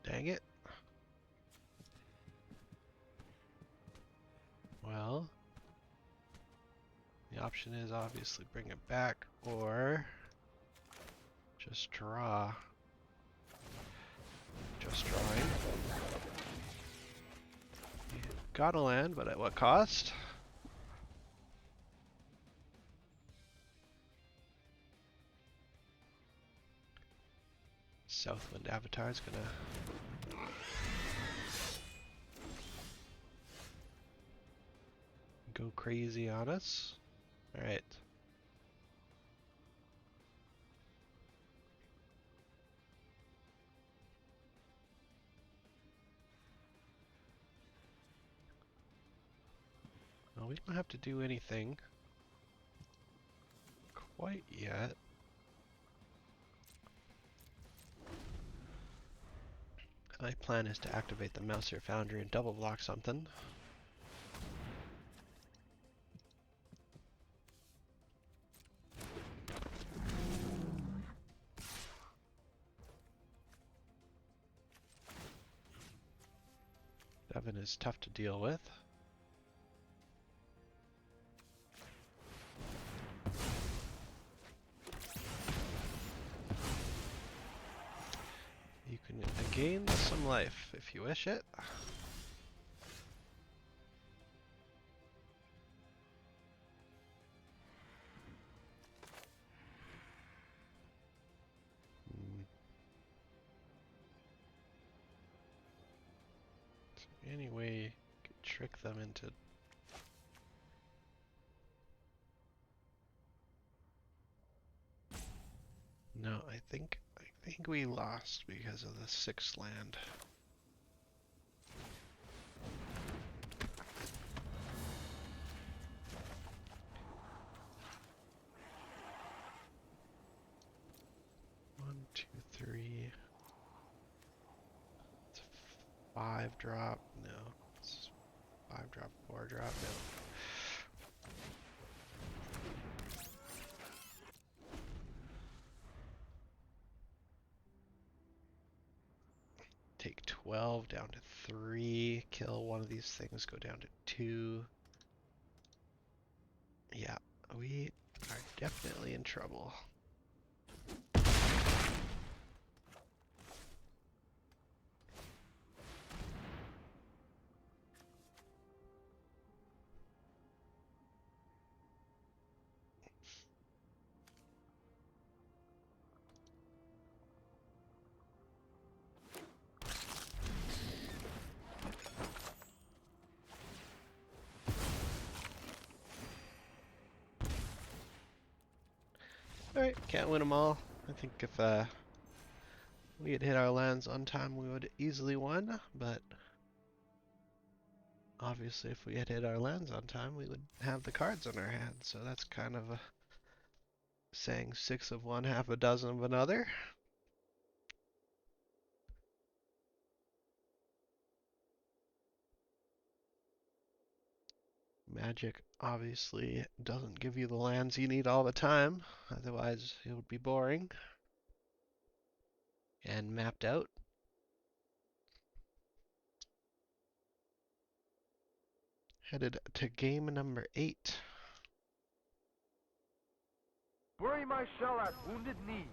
Dang it. Well, the option is obviously bring it back or just draw. Just drawing. Got a land, but at what cost? Southwind Avatar is gonna go crazy on us. Alright. Well, we don't have to do anything quite yet. My plan is to activate the Mouser Foundry and double block something. Devin is tough to deal with. You can gain some life if you wish it. Any way you could trick them into... No, I think we lost because of the 6th land. One, two, three. It's a 5 drop. No, it's 5 drop, 4 drop. No. Take 12 down to 3, kill one of these things, go down to 2. Yeah, we are definitely in trouble. Alright, can't win them all. I think if we had hit our lands on time, we would easily won, but obviously if we had hit our lands on time, we would have the cards in our hand, so that's kind of a saying 6 of one, half a dozen of another. Magic obviously doesn't give you the lands you need all the time, otherwise it would be boring and mapped out. Headed to game number 8. Bury my shell at Wounded Knee.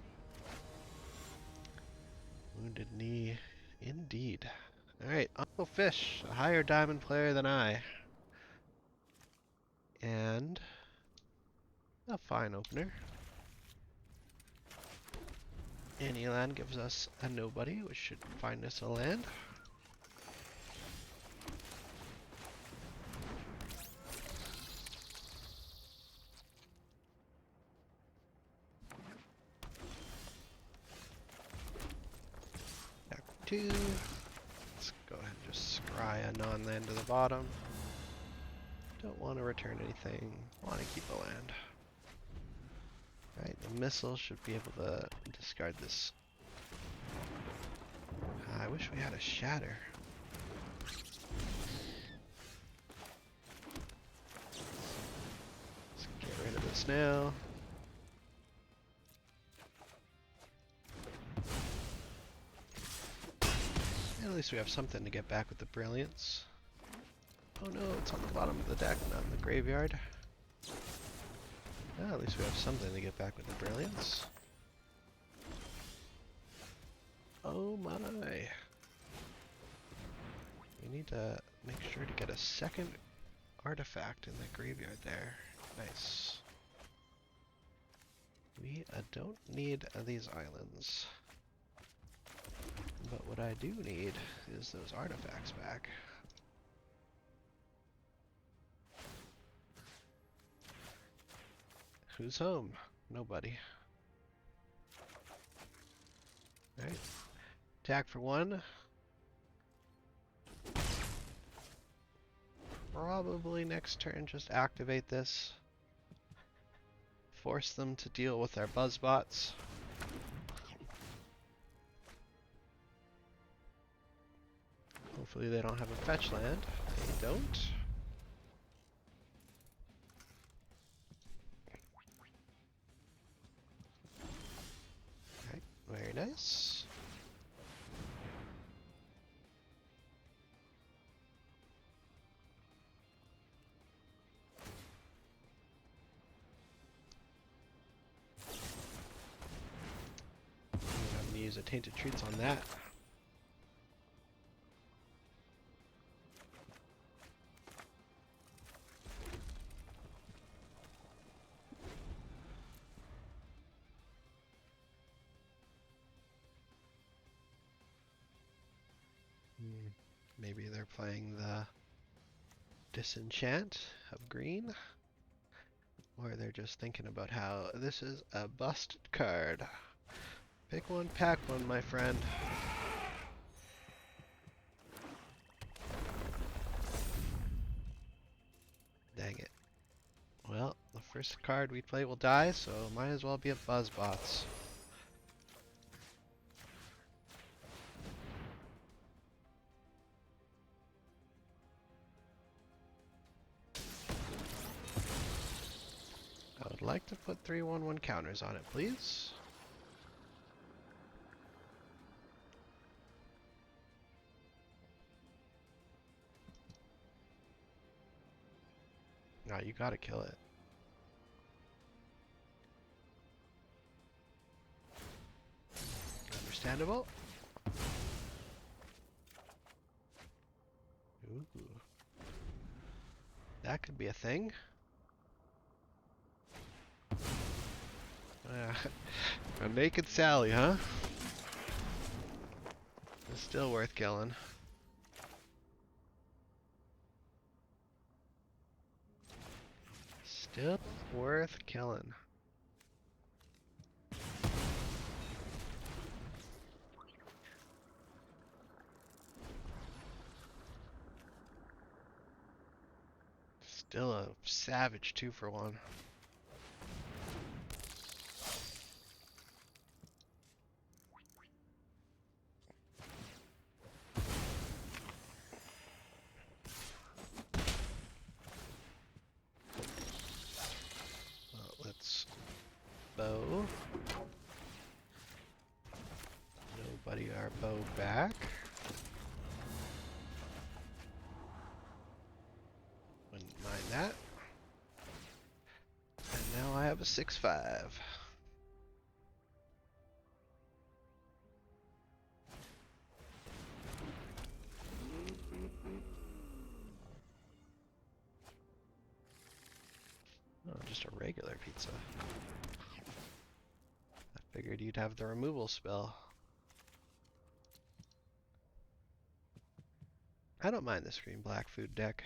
Wounded Knee, indeed. Alright, Uncle Fish, a higher diamond player than I. And a fine opener. Any land gives us a nobody, which should find us a land. Back 2. Let's go ahead and just scry a non-land to the bottom. Don't want to return anything. Want to keep a land. Right, the missile should be able to discard this. I wish we had a shatter. Let's get rid of this now. And at least we have something to get back with the brilliance. Oh no, it's on the bottom of the deck, not in the graveyard. Well, at least we have something to get back with the brilliance. Oh my. We need to make sure to get a second artifact in the graveyard there. Nice. We don't need these islands. But what I do need is those artifacts back. Who's home? Nobody. Alright. Attack for 1. Probably next turn just activate this. Force them to deal with our buzzbots. Hopefully they don't have a fetch land. They don't. Alright, very nice. I'm gonna use a Tainted Treats on that. Maybe they're playing the Disenchant of green. Or they're just thinking about how this is a busted card. Pick one, pack one, my friend. Dang it. Well, the first card we play will die, so might as well be a Buzzbots. I would like to put 3/1/1 counters on it, please. No, you gotta kill it. Understandable. Ooh. That could be a thing. A naked Sally, huh? It's still worth killing. Still worth killing. Still a savage 2-for-1. Well, let's bow. Nobody our bow back. Wouldn't mind that. And now I have a 6-5. Oh, just a regular pizza. I figured you'd have the removal spell. I don't mind this green-black food deck.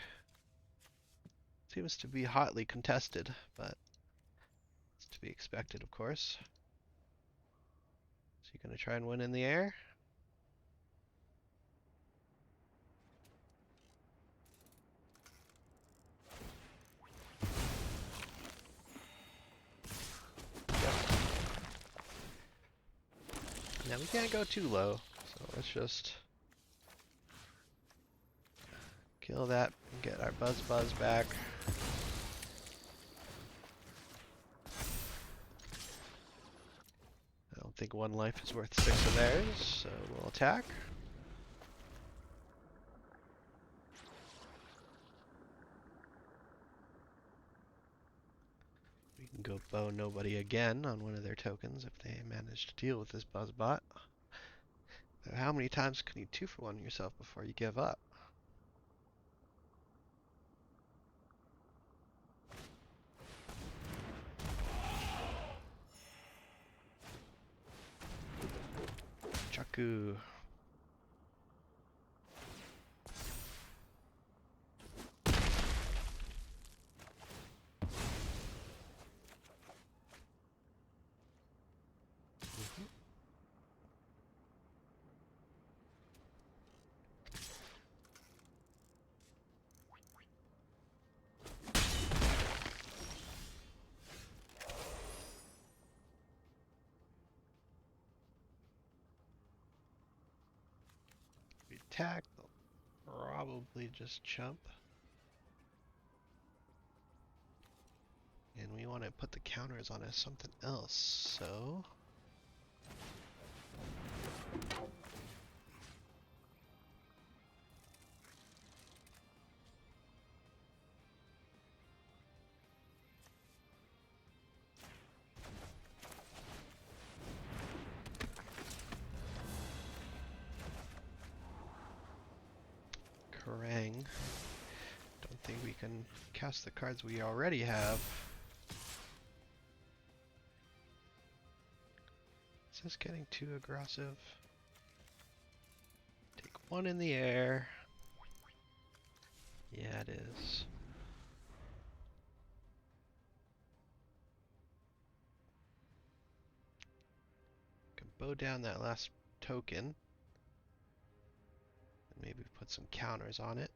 Seems to be hotly contested, but it's to be expected, of course. So you gonna try and win in the air? Yep. Now we can't go too low, so let's just kill that and get our Buzz back. I don't think 1 life is worth 6 of theirs, so we'll attack. We can go bow nobody again on one of their tokens if they manage to deal with this Buzzbot. How many times can you 2-for-1 yourself before you give up? Chaku. We attack, they'll probably just chump. And we want to put the counters on as something else, so... Kerrang. Don't think we can cast the cards we already have. Is this getting too aggressive? Take 1 in the air. Yeah, it is. Can bow down that last token. And maybe put some counters on it.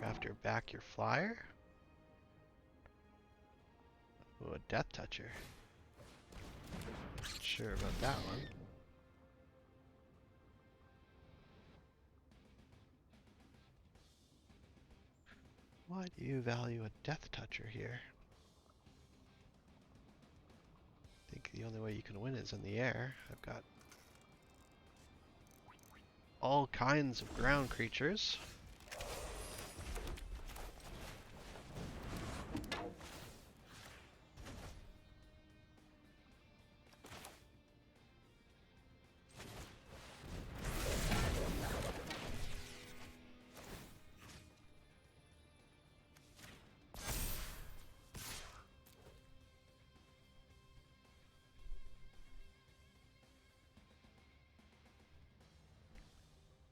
After back your flyer. Ooh, a Death Toucher. Not sure about that one. Why do you value a Death Toucher here? I think the only way you can win is in the air. I've got all kinds of ground creatures.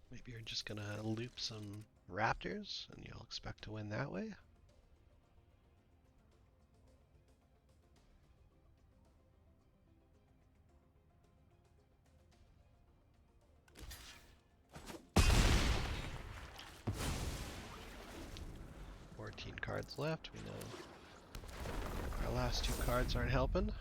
Maybe you're just gonna loop some raptors and you'll expect to win that way. cards left. We know our last 2 cards aren't helping.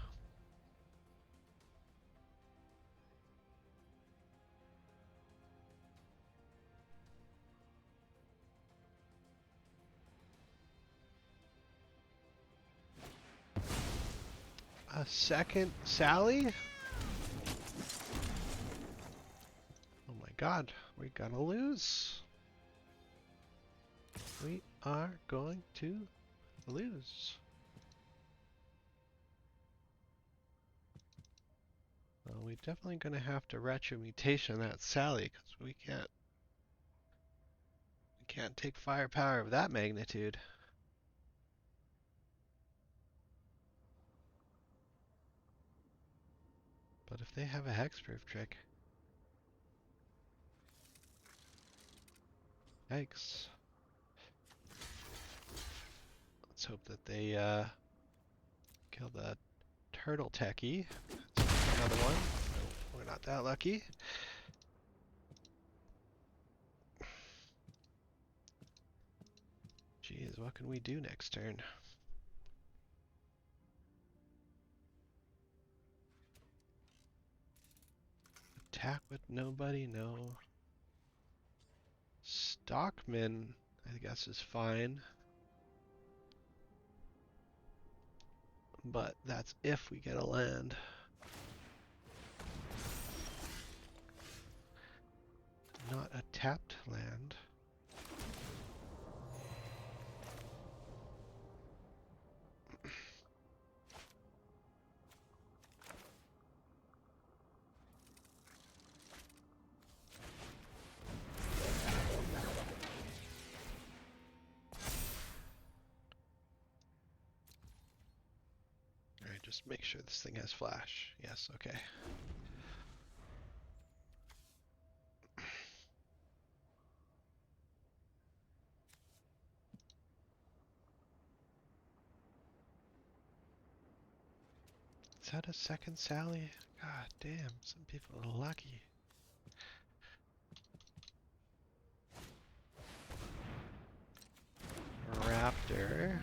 A second Sally? Oh my god, we're gonna lose. We are going to lose. Well, we're definitely gonna have to retro mutation that Sally, because we can't take firepower of that magnitude. But if they have a hexproof trick, yikes. Let's hope that they kill the turtle techie. Another one. No, we're not that lucky. Jeez, what can we do next turn? Attack with nobody? No. Stockman, I guess, is fine. But that's if we get a land. Not a tapped land. Alright, just make sure this thing has flash. Yes, okay. Is that a second Sally? God damn, some people are lucky. Raptor.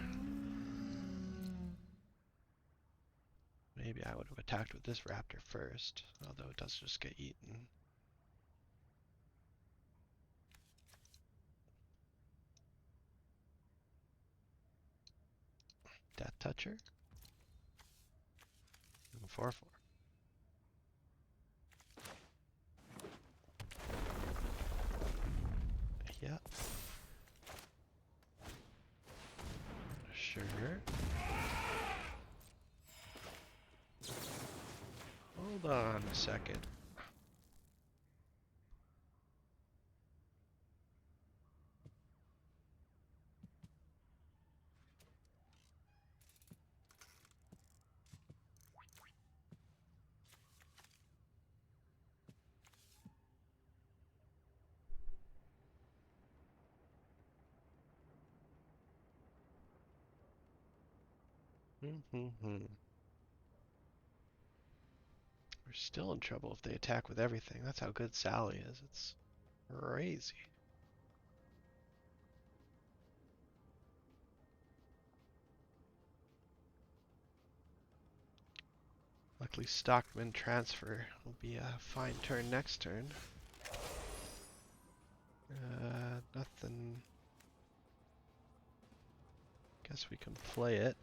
Maybe I would have attacked with this raptor first, although it does just get eaten. Death Toucher. And 4/4. Yep. Sure. Hold on a second. We're still in trouble if they attack with everything. That's how good Sally is. It's crazy. Luckily, Stockman transfer will be a fine turn next turn. Nothing. Guess we can play it.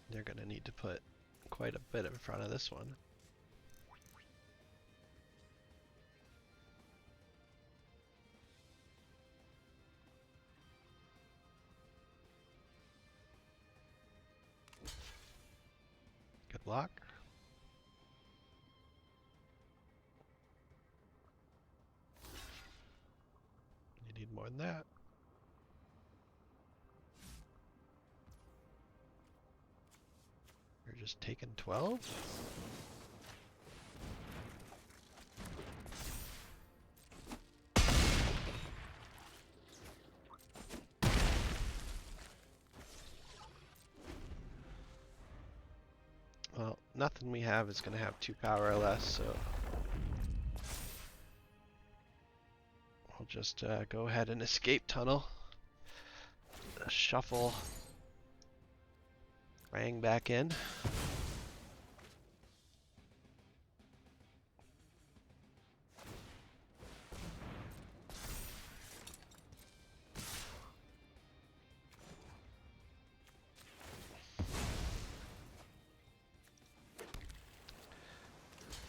They're gonna need to put quite a bit in front of this one. Good luck. You need more than that. You're just taking 12? nothing we have is going to have 2 power or less, so we'll just go ahead and escape tunnel. Shuffle Rang back in.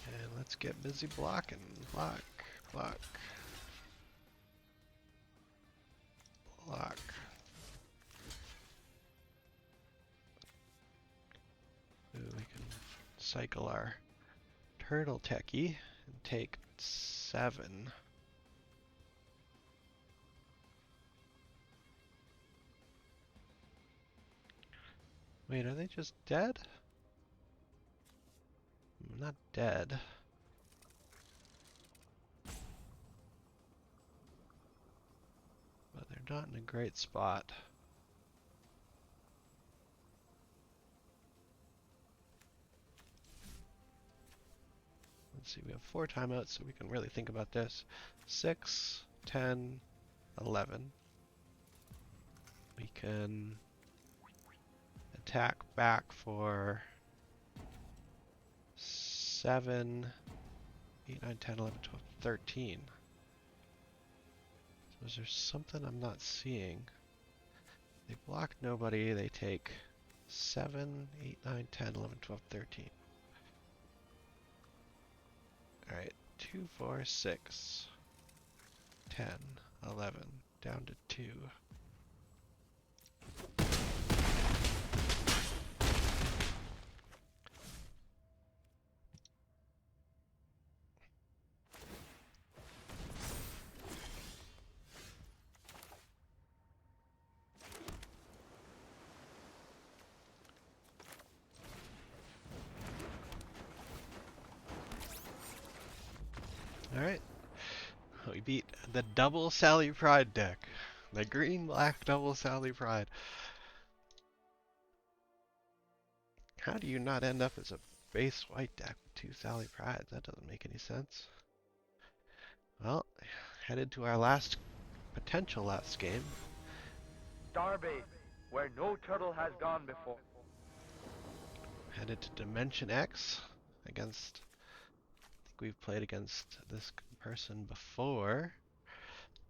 And let's get busy blocking. Block, block, block. Ooh, we can cycle our turtle techie and take 7. Wait, are they just dead? Not dead. But they're not in a great spot. Let's see, we have 4 timeouts, so we can really think about this. 6, 10, 11. We can attack back for 7, 8, 9, 10, 11, 12, 13. So is there something I'm not seeing? They block nobody, they take 7, 8, 9, 10, 11, 12, 13. Alright, 2, 4, 6, 10, 11, down to 2. Alright, we beat the double Sally Pride deck. The green-black double Sally Pride. How do you not end up as a base white deck with 2 Sally Prides? That doesn't make any sense. Well, headed to our potential last game. Starbase, where no turtle has gone before. Headed to Dimension X against, I think we've played against this person before.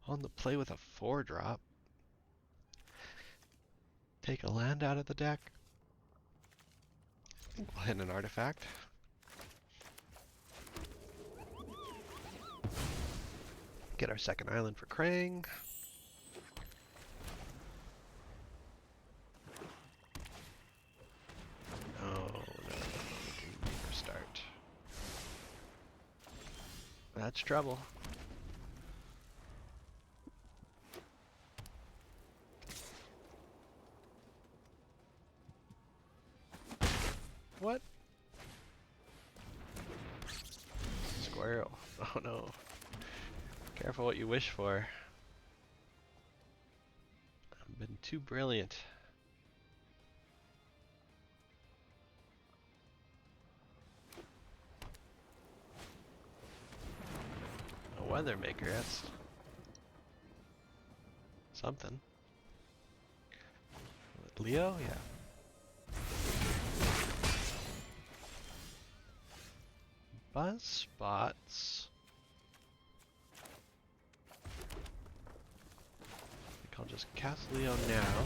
On the play with a 4-drop. Take a land out of the deck. I think we'll hit an artifact. Get our second island for Krang. Oh no, Reaper start. That's trouble. What? Squirrel. Oh no. Careful what you wish for. I've been too brilliant. A weather maker, that's something. Leo? Yeah. Buzz spots. I think I'll just cast Leo now.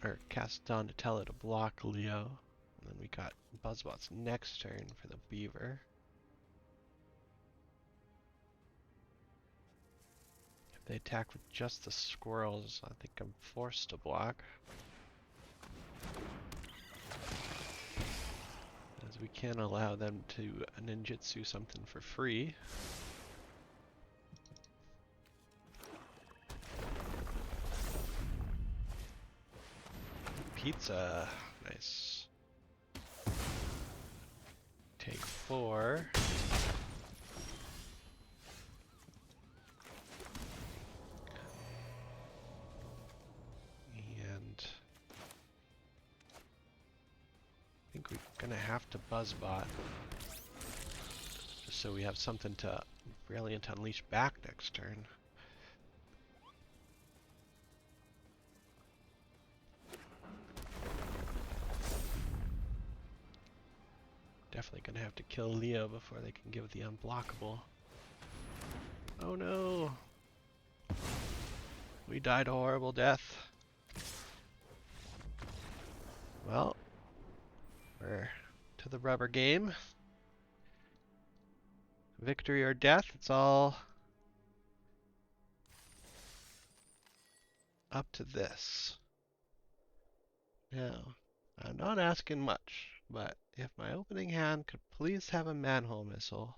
Or cast Donatello to block Leo. And then we got Buzzbot's next turn for the Beaver. If they attack with just the squirrels, I think I'm forced to block. As we can't allow them to ninjutsu something for free. Pizza. Nice. Take 4. And I think we Gonna have to buzzbot just so we have something to Brilliant Unleash back next turn. Definitely gonna have to kill Leo before they can give the unblockable. Oh no! We died a horrible death. Well, we're to the rubber game. Victory or death, it's all up to this. Now, I'm not asking much, but if my opening hand could please have a manhole missile,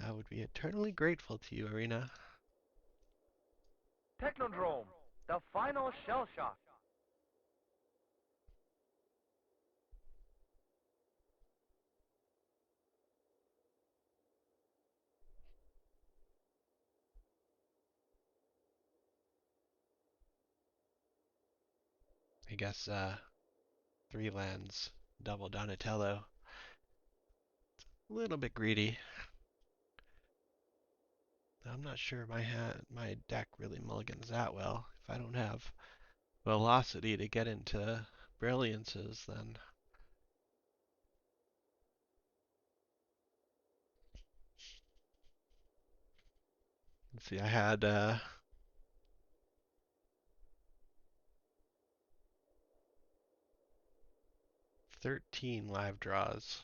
I would be eternally grateful to you, Arena. Technodrome, the final shell shock. I guess 3 lands, double Donatello. A little bit greedy. I'm not sure my deck really mulligans that well. If I don't have velocity to get into brilliances, then let's see. I had 13 live draws.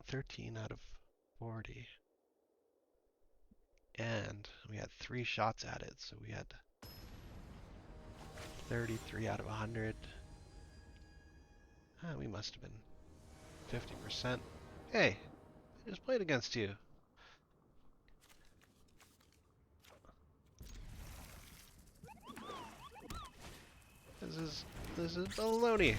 13 out of 40. And we had 3 shots at it, so we had 33 out of 100. We must have been 50%. Hey, I just played against you. This is baloney.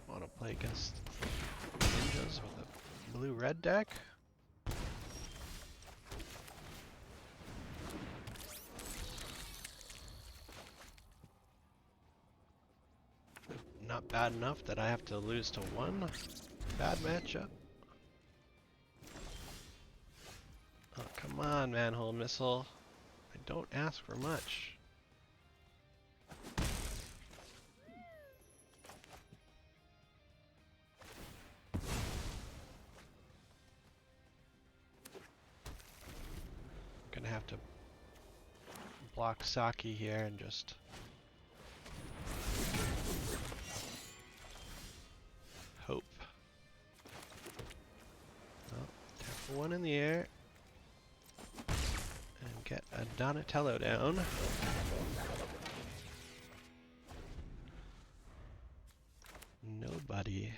Want to play against ninjas with a blue-red deck? Not bad enough that I have to lose to one bad matchup. Oh, come on, manhole missile. I don't ask for much. Gonna have to block Saki here and just hope. Oh, tap one in the air and get a Donatello down. Nobody.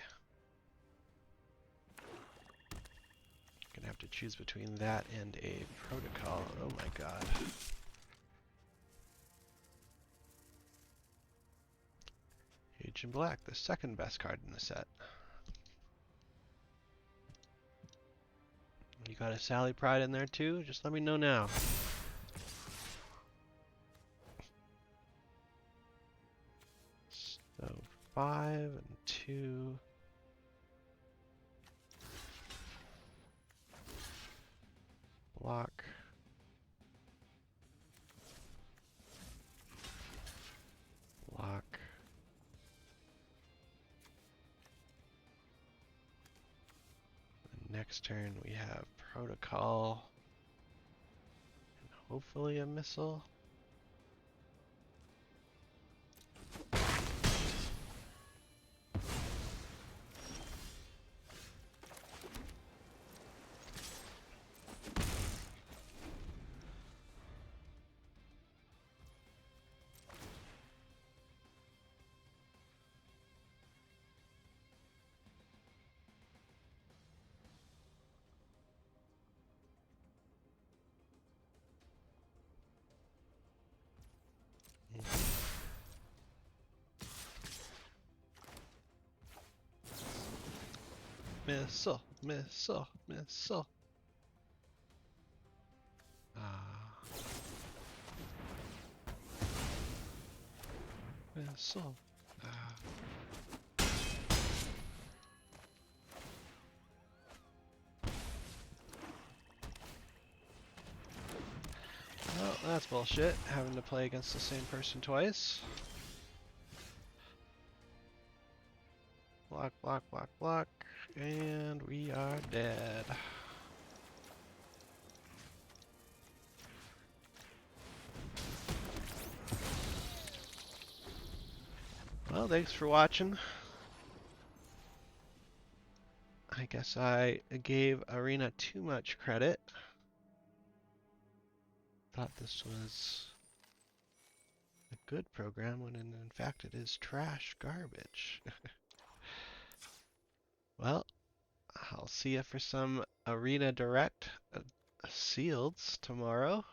Gonna have to choose between that and a protocol. Oh my god. Agent Black, the second best card in the set. You got a Sally Pride in there too? Just let me know now. So 5 and 2. Block. Block. And next turn we have protocol. And hopefully a missile. Missile, missile, missile. Missile. Well, that's bullshit, having to play against the same person twice. Block, block, block, block, and we are dead. Well, thanks for watching. I guess I gave Arena too much credit. Thought this was a good program when in fact it is trash garbage. Well, I'll see you for some Arena Direct sealeds tomorrow.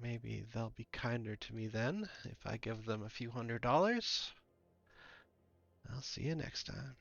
Maybe they'll be kinder to me then if I give them a few $100s. I'll see you next time.